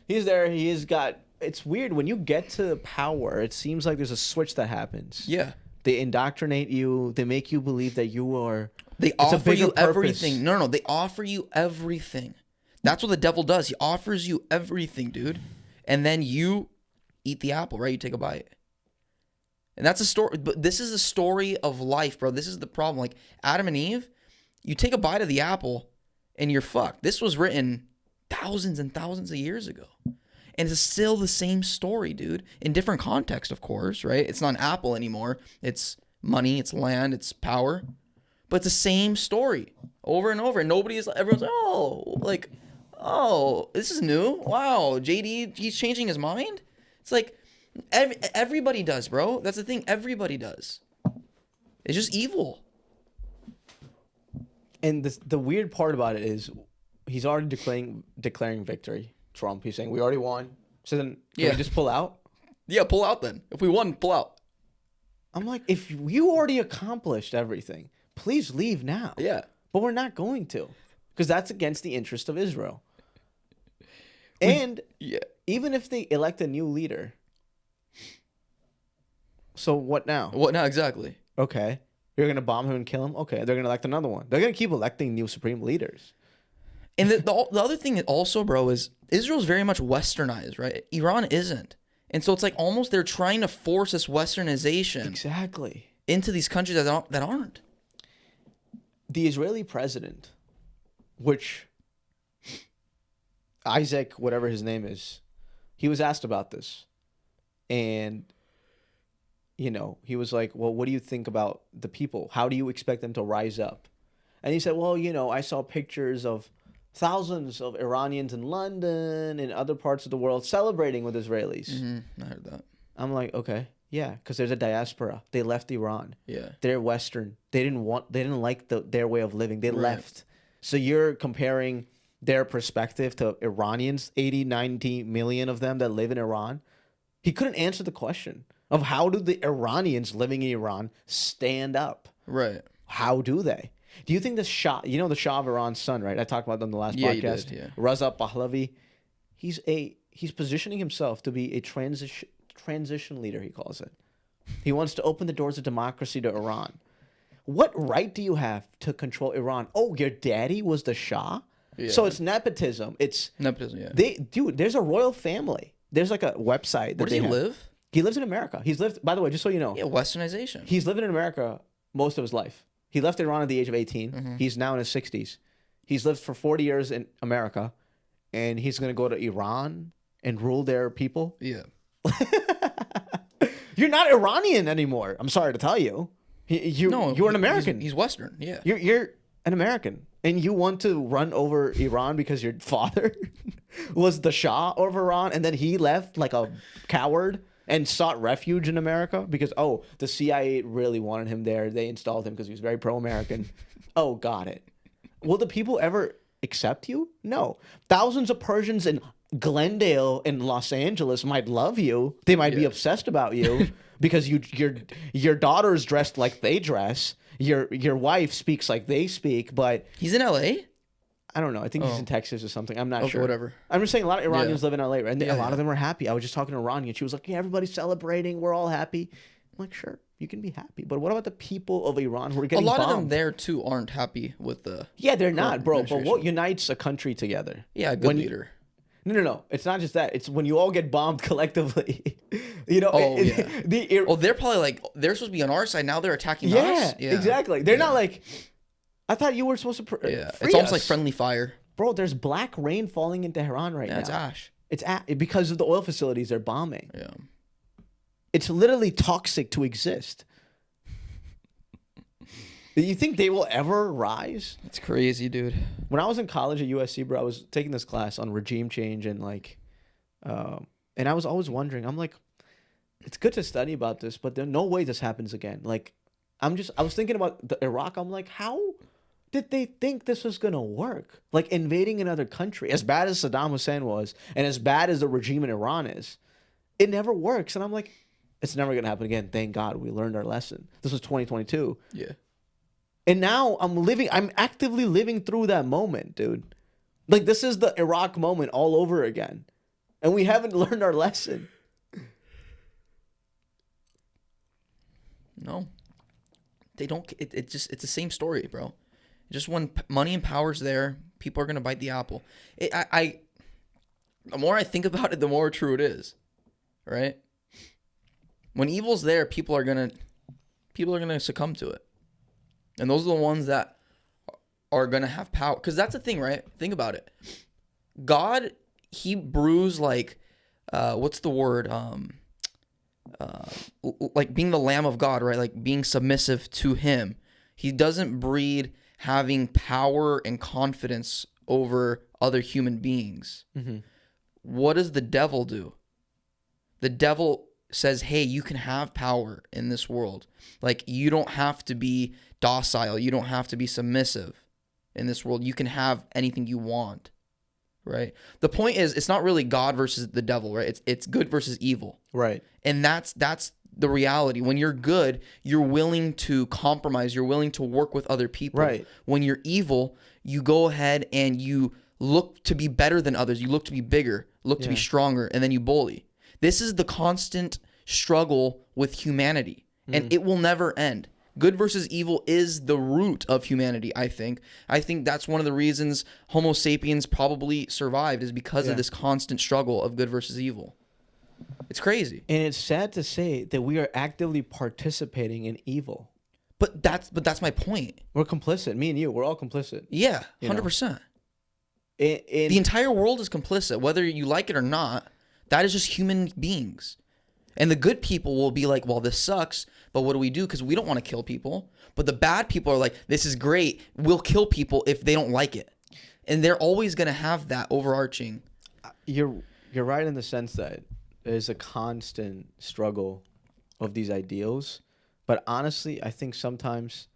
He's there. He has got. It's weird when you get to power. It seems like there's a switch that happens. Yeah. They indoctrinate you. They make you believe that you are. They offer you purpose. everything. No, they offer you everything. That's what the devil does. He offers you everything, dude. And then you eat the apple, right? You take a bite. And that's a story. But this is the story of life, bro. This is the problem. Like Adam and Eve, you take a bite of the apple and you're fucked. This was written thousands and thousands of years ago. And it's still the same story, dude. In different context, of course, right? It's not an apple anymore. It's money, it's land, it's power. But it's the same story over and over. And everyone's like, oh, this is new. Wow, JD, he's changing his mind? It's like, everybody does, bro. That's the thing. Everybody does. It's just evil. And the weird part about it is he's already declaring victory. Trump, he's saying we already won. So then can we just pull out? Yeah, pull out then. If we won, pull out. I'm like, if you already accomplished everything, please leave now. Yeah. But we're not going to. Because that's against the interest of Israel. And even if they elect a new leader, so what now? What now exactly? Okay. You're going to bomb him and kill him? Okay. They're going to elect another one. They're going to keep electing new supreme leaders. And the other thing also, bro, is Israel's very much westernized, right? Iran isn't. And so it's like almost they're trying to force this westernization Exactly. into these countries that aren't. The Israeli president, which Isaac, whatever his name is, he was asked about this. And, he was like, well, what do you think about the people? How do you expect them to rise up? And he said, well, I saw pictures of thousands of Iranians in London and other parts of the world celebrating with Israelis. Mm-hmm. I heard that. I'm like, okay, yeah, because there's a diaspora. They left Iran. Yeah. They're Western. They didn't like their way of living. They left. So you're comparing their perspective to Iranians, 80, 90 million of them that live in Iran. He couldn't answer the question of how do the Iranians living in Iran stand up? Right. How do they? Do you think the Shah, the Shah of Iran's son, right? I talked about them in the last podcast. You did, yeah. Raza Pahlavi, he's positioning himself to be a transition leader, he calls it. He wants to open the doors of democracy to Iran. What right do you have to control Iran? Oh, your daddy was the Shah? Yeah. So it's nepotism. It's nepotism, yeah. There's a royal family. There's like a website that Where does he live? He lives in America. He's lived, by the way, just so you know. Yeah, westernization. He's living in America most of his life. He left Iran at the age of 18. Mm-hmm. He's now in his 60s. He's lived for 40 years in America, and he's going to go to Iran and rule their people. Yeah. You're not Iranian anymore. I'm sorry to tell you. You're an American. He's Western. Yeah. You're an American, and you want to run over Iran because your father was the Shah of Iran, and then he left like a coward and sought refuge in America because, the CIA really wanted him there. They installed him because he was very pro-American. Got it. Will the people ever accept you? No. Thousands of Persians in Glendale and Los Angeles might love you. They might be obsessed about you because your daughter's dressed like they dress. Your wife speaks like they speak, but... He's in L.A.? I don't know. I think he's in Texas or something. I'm not sure. Whatever. I'm just saying a lot of Iranians live in LA, right? And a lot yeah. of them are happy. I was just talking to Iranian. She was like, yeah, everybody's celebrating. We're all happy. I'm like, sure, you can be happy. But what about the people of Iran who are getting bombed? A lot of them there, too, aren't happy with the... Yeah, they're not, bro. But what unites a country together? Yeah, a good leader. No. It's not just that. It's when you all get bombed collectively. They're probably like, they're supposed to be on our side. Now they're attacking us. Yeah, exactly. They're not like, I thought you were supposed to free it's almost us. like friendly fire. Bro, there's black rain falling in Tehran right now. It's ash. It's because of the oil facilities they're bombing. Yeah. It's literally toxic to exist. Do you think they will ever rise? It's crazy, dude. When I was in college at USC, bro, I was taking this class on regime change and and I was always wondering. I'm like, it's good to study about this, but there's no way this happens again. Like, I was thinking about the Iraq. I'm like, how did they think this was gonna work? Like invading another country, as bad as Saddam Hussein was, and as bad as the regime in Iran is, it never works. And I'm like, it's never gonna happen again. Thank God we learned our lesson. This was 2022. Yeah. And now I'm actively living through that moment, dude. Like this is the Iraq moment all over again. And we haven't learned our lesson. No. They don't it's the same story, bro. Just when money and power's there, people are going to bite the apple. The more I think about it, the more true it is. Right? When evil's there, people are going to succumb to it. And those are the ones that are going to have power. Because that's the thing, right? Think about it. God, he brews like, what's the word? Like being the Lamb of God, right? Like being submissive to him. He doesn't breed having power and confidence over other human beings. Mm-hmm. What does the devil do? The devil says, hey, you can have power in this world. Like, you don't have to be docile. You don't have to be submissive in this world. You can have anything you want, right? The point is, it's not really God versus the devil, right? It's good versus evil. Right. And that's the reality. When you're good, you're willing to compromise. You're willing to work with other people. Right. When you're evil, you go ahead and you look to be better than others. You look to be bigger, look to be stronger, and then you bully. This is the constant struggle with humanity, and it will never end. Good versus evil is the root of humanity, I think. I think that's one of the reasons Homo sapiens probably survived, is because of this constant struggle of good versus evil. It's crazy. And it's sad to say that we are actively participating in evil. But that's my point. We're complicit. Me and you, we're all complicit. Yeah, 100%. The The entire world is complicit, whether you like it or not. That is just human beings. And the good people will be like, well, this sucks, but what do we do? Because we don't want to kill people. But the bad people are like, this is great. We'll kill people if they don't like it. And they're always going to have that overarching. You're right in the sense that there's a constant struggle of these ideals. But honestly, I think sometimes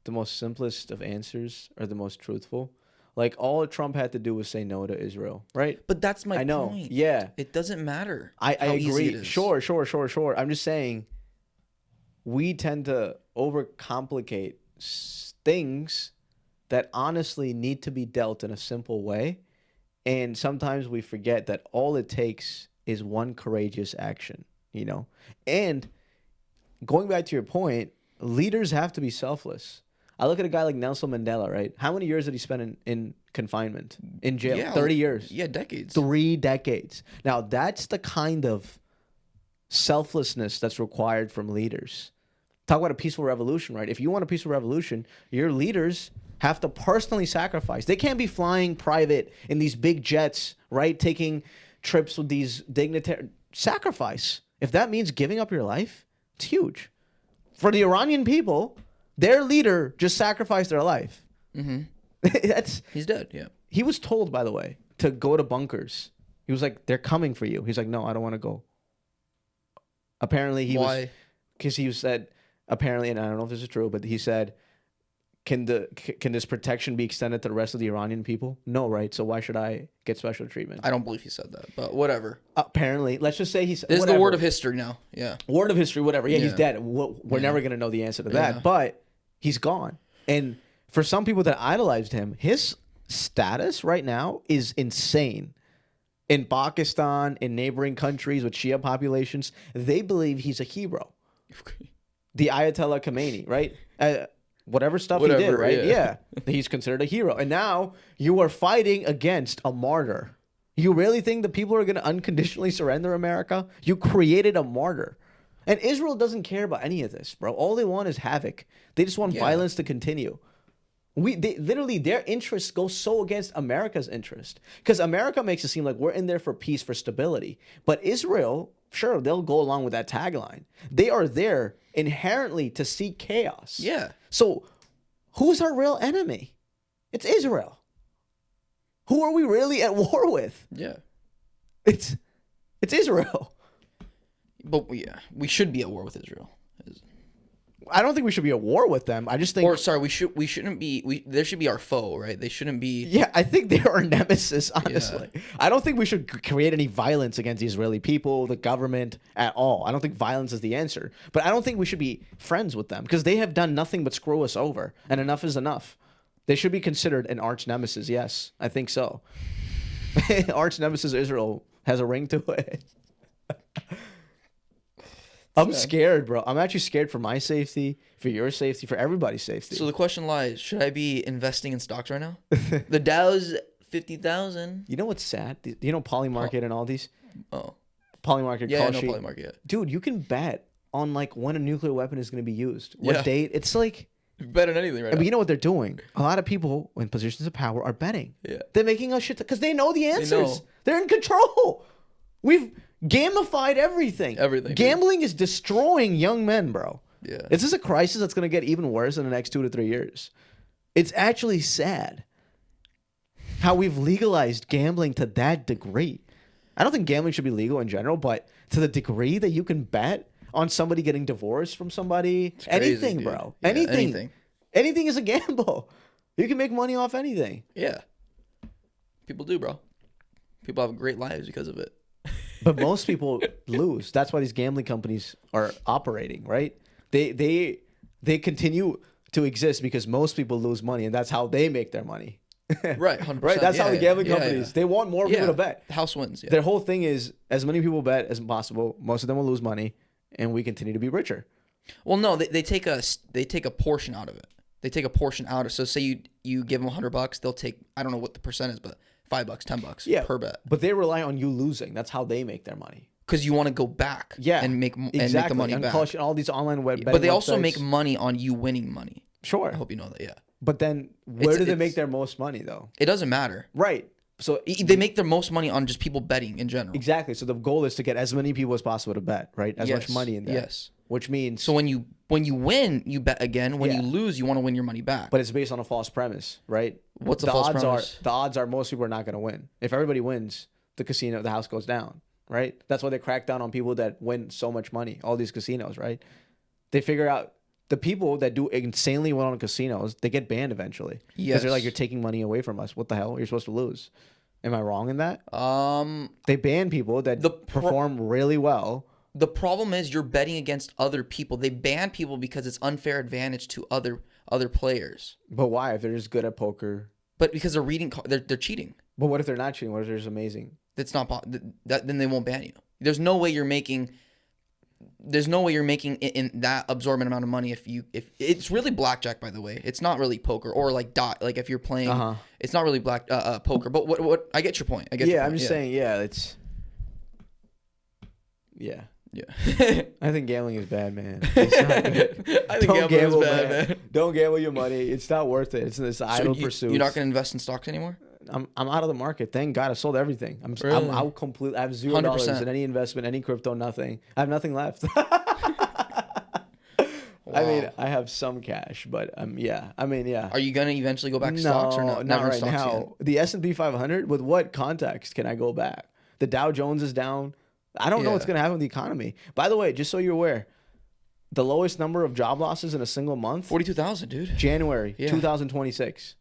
the most simplest of answers are the most truthful. Like, all Trump had to do was say no to Israel, right? But that's my I know. point. Yeah. It doesn't matter. I how easy agree. it is. Sure. I'm just saying we tend to overcomplicate things that honestly need to be dealt in a simple way. And sometimes we forget that all it takes is one courageous action, you know? And going back to your point, leaders have to be selfless. I look at a guy like Nelson Mandela, right? How many years did he spend in confinement, in jail? Yeah, 30 years. Yeah, decades. 3 decades. Now, that's the kind of selflessness that's required from leaders. Talk about a peaceful revolution, right? If you want a peaceful revolution, your leaders have to personally sacrifice. They can't be flying private in these big jets, right? Taking trips with these dignitaries. Sacrifice. If that means giving up your life, it's huge. For the Iranian people, their leader just sacrificed their life. Mm-hmm. He's dead, yeah. He was told, by the way, to go to bunkers. He was like, they're coming for you. He's like, no, I don't want to go. Apparently Why? Because he said, apparently, and I don't know if this is true, but he said, can this protection be extended to the rest of the Iranian people? No, right? So why should I get special treatment? I don't believe he said that, but whatever. Apparently, let's just say he said. This is the word of history now. Yeah. Word of history, whatever. Yeah, he's Yeah. dead. We're never going to know the answer to that. Yeah. But he's gone. And for some people that idolized him, his status right now is insane. In Pakistan, in neighboring countries with Shia populations, they believe he's a hero. The Ayatollah Khomeini, right? Whatever stuff he did, right? Yeah. He's considered a hero. And now you are fighting against a martyr. You really think the people are going to unconditionally surrender America? You created a martyr. And Israel doesn't care about any of this, bro. All they want is havoc. They just want violence to continue. Literally, their interests go so against America's interest. Because America makes it seem like we're in there for peace, for stability. But Israel, sure, they'll go along with that tagline. They are there inherently to seek chaos. Yeah. So Who's our real enemy? It's Israel. Who are we really at war with? Yeah. It's Israel. But yeah, we should be at war with Israel. I don't think we should be at war with them. I just think, Or sorry, we shouldn't be. There should be our foe, right? They shouldn't be. yeah, I think they're our nemesis. Honestly, I don't think we should create any violence against the Israeli people, the government at all. I don't think violence is the answer. But I don't think we should be friends with them because they have done nothing but screw us over, and enough is enough. They should be considered an arch nemesis. Yes, I think so. Arch nemesis Israel has a ring to it. I'm scared, bro. I'm actually scared for my safety, for your safety, for everybody's safety. So the question lies: should I be investing in stocks right now? The Dow's 50,000. You know what's sad? You know Polymarket and all these? Oh, Polymarket, yeah, call I know sheet. Polymarket. Yeah. Dude, you can bet on like when a nuclear weapon is going to be used. What Yeah. date? It's like, Better than anything right but now. you know what they're doing? A lot of people in positions of power are betting. Yeah. They're making us shit because they know the answers. know. They're in control. We've gamified everything. Everything, dude. Gambling is destroying young men, bro. Yeah. This is a crisis that's going to get even worse in the next 2 to 3 years. It's actually sad how we've legalized gambling to that degree. I don't think gambling should be legal in general, but to the degree that you can bet on somebody getting divorced from somebody, crazy, anything, dude. bro. Yeah, anything. Anything is a gamble. You can make money off anything. Yeah. People do, bro. People have great lives because of it. But most people lose. That's why these gambling companies are operating, right? They continue to exist because most people lose money, and that's how they make their money. Right, 100%. Right? That's how the gambling yeah, companies, yeah. they want more people to bet. The house wins. Yeah. Their whole thing is as many people bet as possible. Most of them will lose money, and we continue to be richer. Well, no, they take a portion out of it. They take a portion out of. So say you give them $100, they'll take, I don't know what the percent is, but $5, $10 per bet. But they rely on you losing. That's how they make their money. Because you want to go back. Yeah, and make exactly. the money back. All these online web betting But they also websites. make money on you winning money. Sure. I hope you know that. Yeah. But then where do they make it's- their most money though? It doesn't matter. Right. So They make their most money on just people betting in general. exactly. So the goal is to get as many people as possible to bet, right? As much Yes, money in there. yes. Which means So when you win, you bet again. When Yeah. you lose, you want to win your money back. but it's based on a false premise, right? What's the the false odds premise? the odds are most people are not going to win. If everybody wins, the house goes down, right? That's why they crack down on people that win so much money. All these casinos, right? They figure out the people that do insanely well in casinos, they get banned eventually. Because they're like, you're taking money away from us. What the hell? You're supposed to lose. Am I wrong in that? They ban people that perform really well. The problem is you're betting against other people. They ban people because it's unfair advantage to other players. But why? If they're just good at poker. But because they're reading, they're cheating. But what if they're not cheating? What if they're just amazing? That's not then they won't ban you. There's no way you're making. There's no way you're making in that absorbent amount of money if it's really blackjack, by the way. It's not really poker or like dot. Like if you're playing, it's not really poker. But what I get your point. I get your point. I'm just saying. Yeah, it's. Yeah. Yeah. I think gambling is bad, man. It's not good. I think gambling is bad, man. Don't gamble your money. It's not worth it. It's this idle pursuit. You're not going to invest in stocks anymore? I'm out of the market. Thank God, I sold everything. I'm Really? out completely. I have $0 100%. in any investment, any crypto, nothing. I have nothing left. I Wow. mean, I have some cash, but yeah. I mean, yeah. Are you going to eventually go back to No, stocks or not? not Never right stocks now. yet? The S&P 500. With what context can I go back? The Dow Jones is down. I don't know what's Yeah. going to happen with the economy. By the way, just so you're aware, the lowest number of job losses in a single month, 42,000, dude. January Yeah. 2026.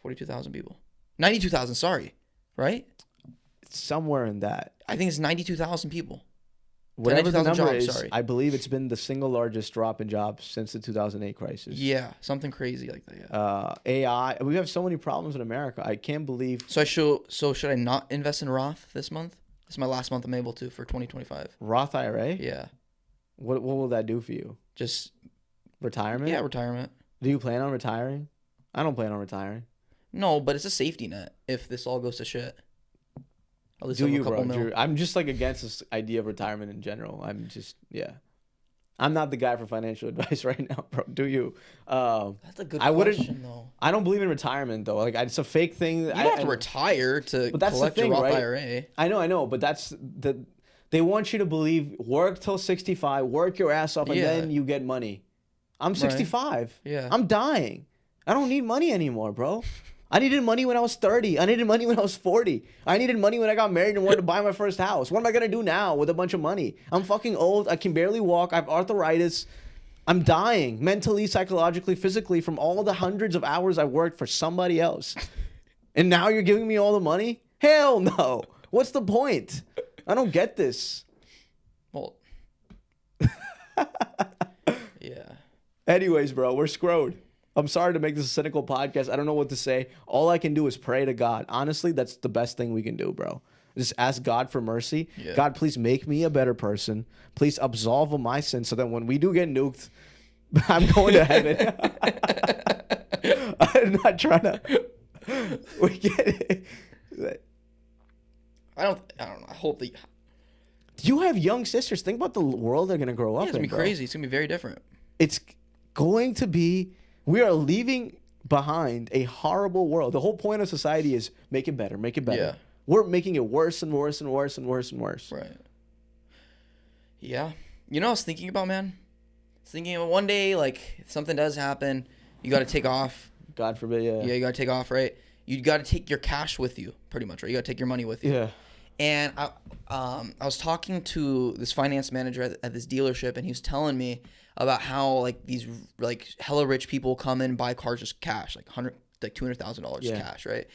42,000 people. 92,000, sorry. Right? It's somewhere in that. I think it's 92,000 people. Whatever the 92,000 number jobs, is, sorry. I believe it's been the single largest drop in jobs since the 2008 crisis. Yeah, something crazy like that. Yeah. AI. We have so many problems in America. I can't believe. So should I not invest in Roth this month? This is my last month I'm able to for 2025. Roth IRA? Yeah. What will that do for you? Just Retirement? yeah, retirement. Do you plan on retiring? I don't plan on retiring. No, but it's a safety net if this all goes to shit. At least Do I'll have you, a couple bro? mil. I'm just like against this idea of retirement in general. I'm just, yeah. I'm not the guy for financial advice right now, bro. Do you? That's a good I wouldn't- question, though. I don't believe in retirement though. Like it's a fake thing. You don't have to retire to But that's the collect thing, your Roth right? IRA. I know, but that's the. They want you to believe work till 65, work your ass off, and Yeah. then you get money. I'm 65. Yeah. I'm dying. I don't need money anymore, bro. I needed money when I was 30. I needed money when I was 40. I needed money when I got married and wanted to buy my first house. What am I going to do now with a bunch of money? I'm fucking old. I can barely walk. I have arthritis. I'm dying mentally, psychologically, physically from all the hundreds of hours I worked for somebody else. And now you're giving me all the money? Hell no. What's the point? I don't get this. Well, yeah. Anyways, bro, we're screwed. I'm sorry to make this a cynical podcast. I don't know what to say. All I can do is pray to God. Honestly, that's the best thing we can do, bro. Just ask God for mercy. Yeah. God, please make me a better person. Please absolve of my sins so that when we do get nuked, I'm going to heaven. I'm not trying to. We get it. I don't know. I hope that. You have young sisters. Think about the world they're going to grow up in. It's going to be bro. crazy. It's going to be very different. It's going to be. We are leaving behind a horrible world. The whole point of society is make it better, make it better. Yeah. We're making it worse and worse and worse and worse and worse. Right. Yeah. You know what I was thinking about, man? I was thinking one day, like, if something does happen, you got to take off. God forbid, yeah. Yeah, you got to take off, right? You got to take your cash with you, pretty much, right? You got to take your money with you. Yeah. And I was talking to this finance manager at this dealership, and he was telling me about how like these like hella rich people come in and buy cars just cash, like $200,000 cash, right?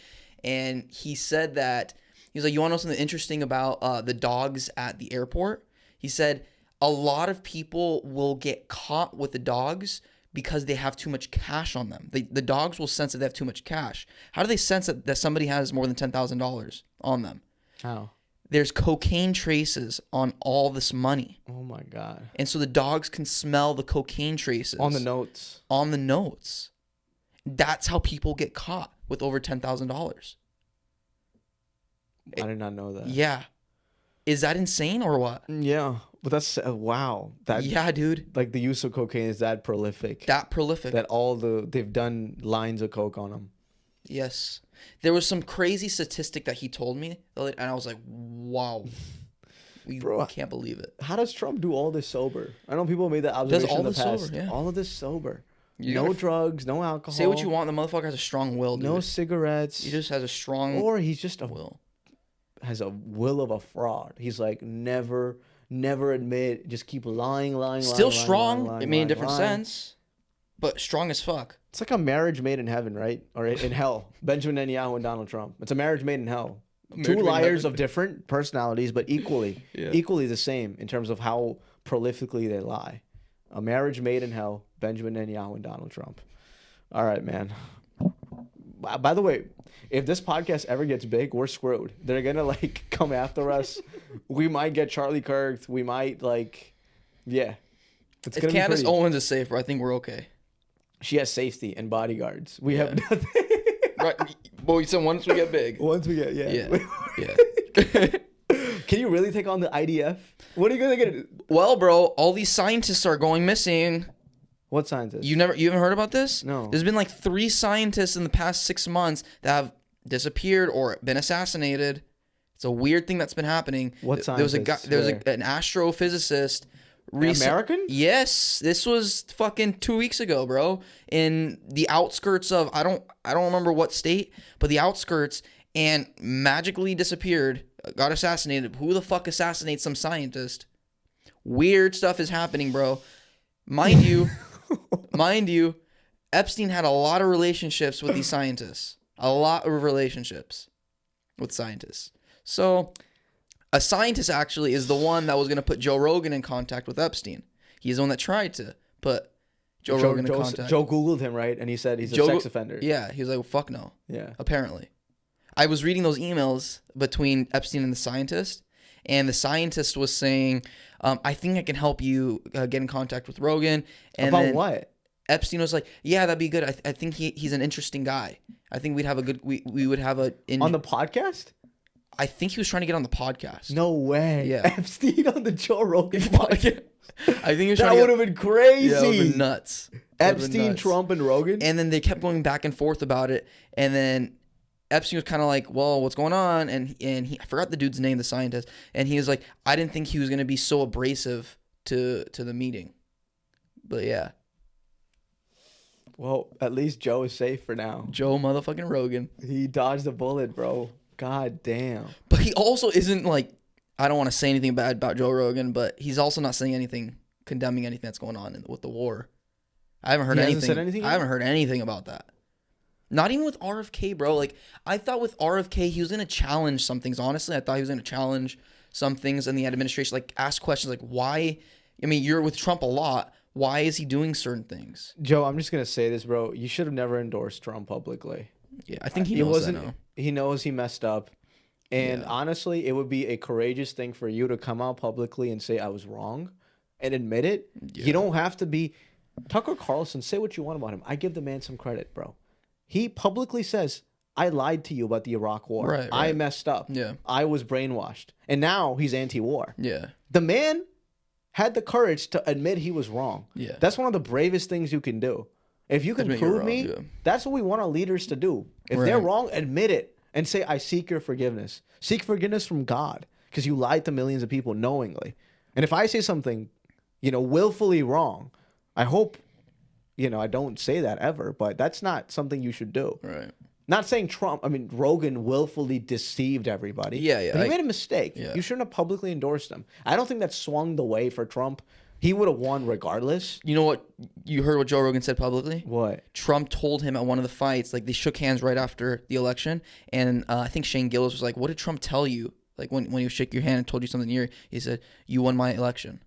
And he said that he was like, you want to know something interesting about the dogs at the airport? He said a lot of people will get caught with the dogs because they have too much cash on them. The dogs will sense that they have too much cash. How do they sense that somebody has more than $10,000 on them? How? There's cocaine traces on all this money. Oh my God. And so the dogs can smell the cocaine traces. On the notes. On the notes. That's how people get caught with over $10,000. I did not know that. Yeah. Is that insane or what? Yeah. But that's, wow. Yeah, dude. Like the use of cocaine is that prolific. That prolific. That they've done lines of coke on them. Yes. There was some crazy statistic that he told me, and I was like, wow. Bro, I can't believe it. How does Trump do all this sober? I know people made that observation in the past. Sober, yeah. All of this sober. No drugs, no alcohol. Say what you want. The motherfucker has a strong will, dude. No cigarettes. He just has a strong Or he's just has a will of a fraud. He's like, never admit. Just keep lying. Still strong. It made a different sense. But strong as fuck. It's like a marriage made in heaven, right? Or in hell. Benjamin Netanyahu and Donald Trump. It's a marriage made in hell. Two liars of different personalities, but equally the same in terms of how prolifically they lie. A marriage made in hell. Benjamin Netanyahu and Donald Trump. All right, man. By the way, if this podcast ever gets big, we're screwed. They're gonna like come after us. We might get Charlie Kirk. We might yeah. If Candace Owens is safe, bro, I think we're okay. She has safety and bodyguards. We have nothing. Right. But you said once we get big. Once we get, yeah. Yeah. Can you really take on the IDF? What are you gonna get? Well, bro, all these scientists are going missing. What scientists? You haven't heard about this? No. There's been like 3 scientists in the past 6 months that have disappeared or been assassinated. It's a weird thing that's been happening. What scientists? There was an astrophysicist. American? Yes, this was fucking 2 weeks ago, bro. In the outskirts of I don't remember what state, but the outskirts, and magically disappeared, got assassinated. Who the fuck assassinates some scientist? Weird stuff is happening, bro. Mind you, Epstein had a lot of relationships with these scientists. A lot of relationships with scientists. So a scientist actually is the one that was going to put Joe Rogan in contact with Epstein. He's the one that tried to put Joe Rogan in contact. Joe Googled him, right? And he said he's a sex offender. Yeah. He was like, well, fuck no. Yeah. Apparently. I was reading those emails between Epstein and the scientist. And the scientist was saying, I think I can help you get in contact with Rogan. And about what? Epstein was like, yeah, that'd be good. I think he's an interesting guy. I think we'd have a good, we would have a... on the podcast? I think he was trying to get on the podcast. No way. Yeah. Epstein on the Joe Rogan podcast. I think he was that would have been crazy. Yeah, it would have been nuts. Epstein, Trump, and Rogan? And then they kept going back and forth about it. And then Epstein was kind of like, well, what's going on? And I forgot the dude's name, the scientist. And he was like, I didn't think he was going to be so abrasive to the meeting. But yeah. Well, at least Joe is safe for now. Joe motherfucking Rogan. He dodged a bullet, bro. God damn. But he also isn't like, I don't want to say anything bad about Joe Rogan, but he's also not saying anything, condemning anything that's going on with the war. I haven't heard anything. Said anything. I haven't heard anything about that. Not even with RFK, bro. Like, I thought with RFK, he was going to challenge some things. Honestly, I thought he was going to challenge some things in the administration, like ask questions like, why? I mean, you're with Trump a lot. Why is he doing certain things? Joe, I'm just going to say this, bro. You should have never endorsed Trump publicly. Yeah, I think he knows that now. He knows he messed up. And honestly, it would be a courageous thing for you to come out publicly and say, I was wrong and admit it. Yeah. You don't have to be Tucker Carlson. Say what you want about him. I give the man some credit, bro. He publicly says, I lied to you about the Iraq war. Right. I messed up. Yeah. I was brainwashed. And now he's anti-war. Yeah. The man had the courage to admit he was wrong. Yeah. That's one of the bravest things you can do. If you can Admit prove you're me, wrong, that's what we want our leaders to do. If they're wrong, admit it and say, I seek your forgiveness. Seek forgiveness from God because you lied to millions of people knowingly. And if I say something, willfully wrong, I hope, I don't say that ever, but that's not something you should do. Right. Not saying Rogan willfully deceived everybody. Yeah. But he made a mistake. Yeah. You shouldn't have publicly endorsed him. I don't think that swung the way for Trump. He would have won regardless. You know what? You heard what Joe Rogan said publicly? What? Trump told him at one of the fights, like they shook hands right after the election. And I think Shane Gillis was like, what did Trump tell you? Like when he shook your hand and told you something in your ear, he said, you won my election.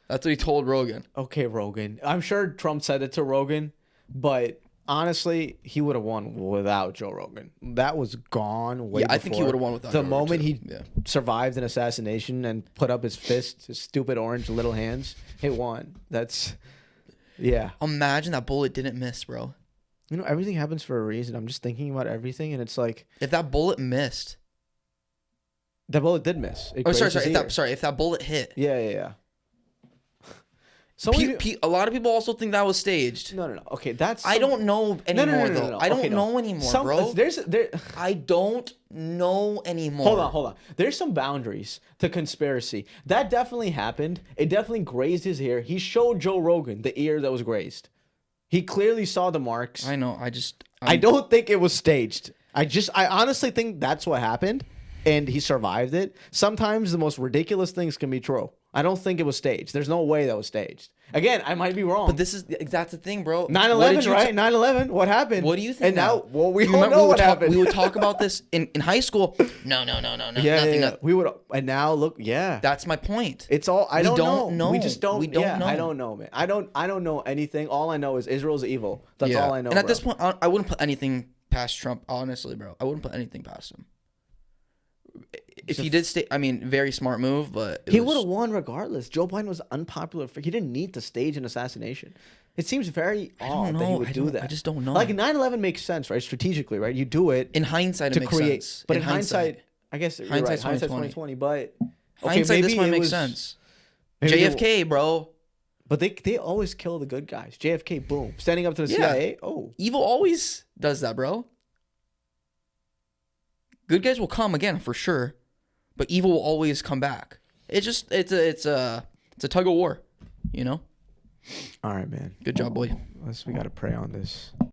That's what he told Rogan. Okay, Rogan. I'm sure Trump said it to Rogan, but honestly, he would have won without Joe Rogan. That was gone way before. I think he would have won without the Joe moment Rogan he survived an assassination and put up his fist, his stupid orange little hands, he won. That's, yeah. Imagine that bullet didn't miss, bro. Everything happens for a reason. I'm just thinking about everything, and it's like, if that bullet missed, that bullet did miss. If that bullet hit, yeah. So a lot of people also think that was staged. No. Okay, that's. I don't know anymore, though. I don't know anymore, bro. There. I don't know anymore. Hold on. There's some boundaries to conspiracy. That definitely happened. It definitely grazed his ear. He showed Joe Rogan the ear that was grazed. He clearly saw the marks. I know. I don't think it was staged. I honestly think that's what happened, and he survived it. Sometimes the most ridiculous things can be true. I don't think it was staged. There's no way that was staged. Again, I might be wrong. But that's the thing, bro. 9/11, right? 9/11. What happened? What do you think? And now, we don't know what happened. We would talk about this in high school. No. Yeah. We would. And now look. Yeah. That's my point. It's all. I don't know. We just don't. We don't know. I don't know, man. I don't know anything. All I know is Israel's evil. That's all I know. And at this point, I wouldn't put anything past Trump. Honestly, bro, I wouldn't put anything past him. If he did stay, very smart move, but he would have won regardless. Joe Biden was unpopular. He didn't need to stage an assassination. It seems very odd that he would do that. I just don't know. Like 9/11 makes sense, right? Strategically, right? You do it in hindsight to create sense. But in hindsight, I guess hindsight's 2020. But hindsight, this might make sense. JFK, bro. But they always kill the good guys. JFK, boom, standing up to the CIA. Oh, evil always does that, bro. Good guys will come again for sure, but evil will always come back. It's a tug of war, All right, man. Good job, boy. We got to pray on this.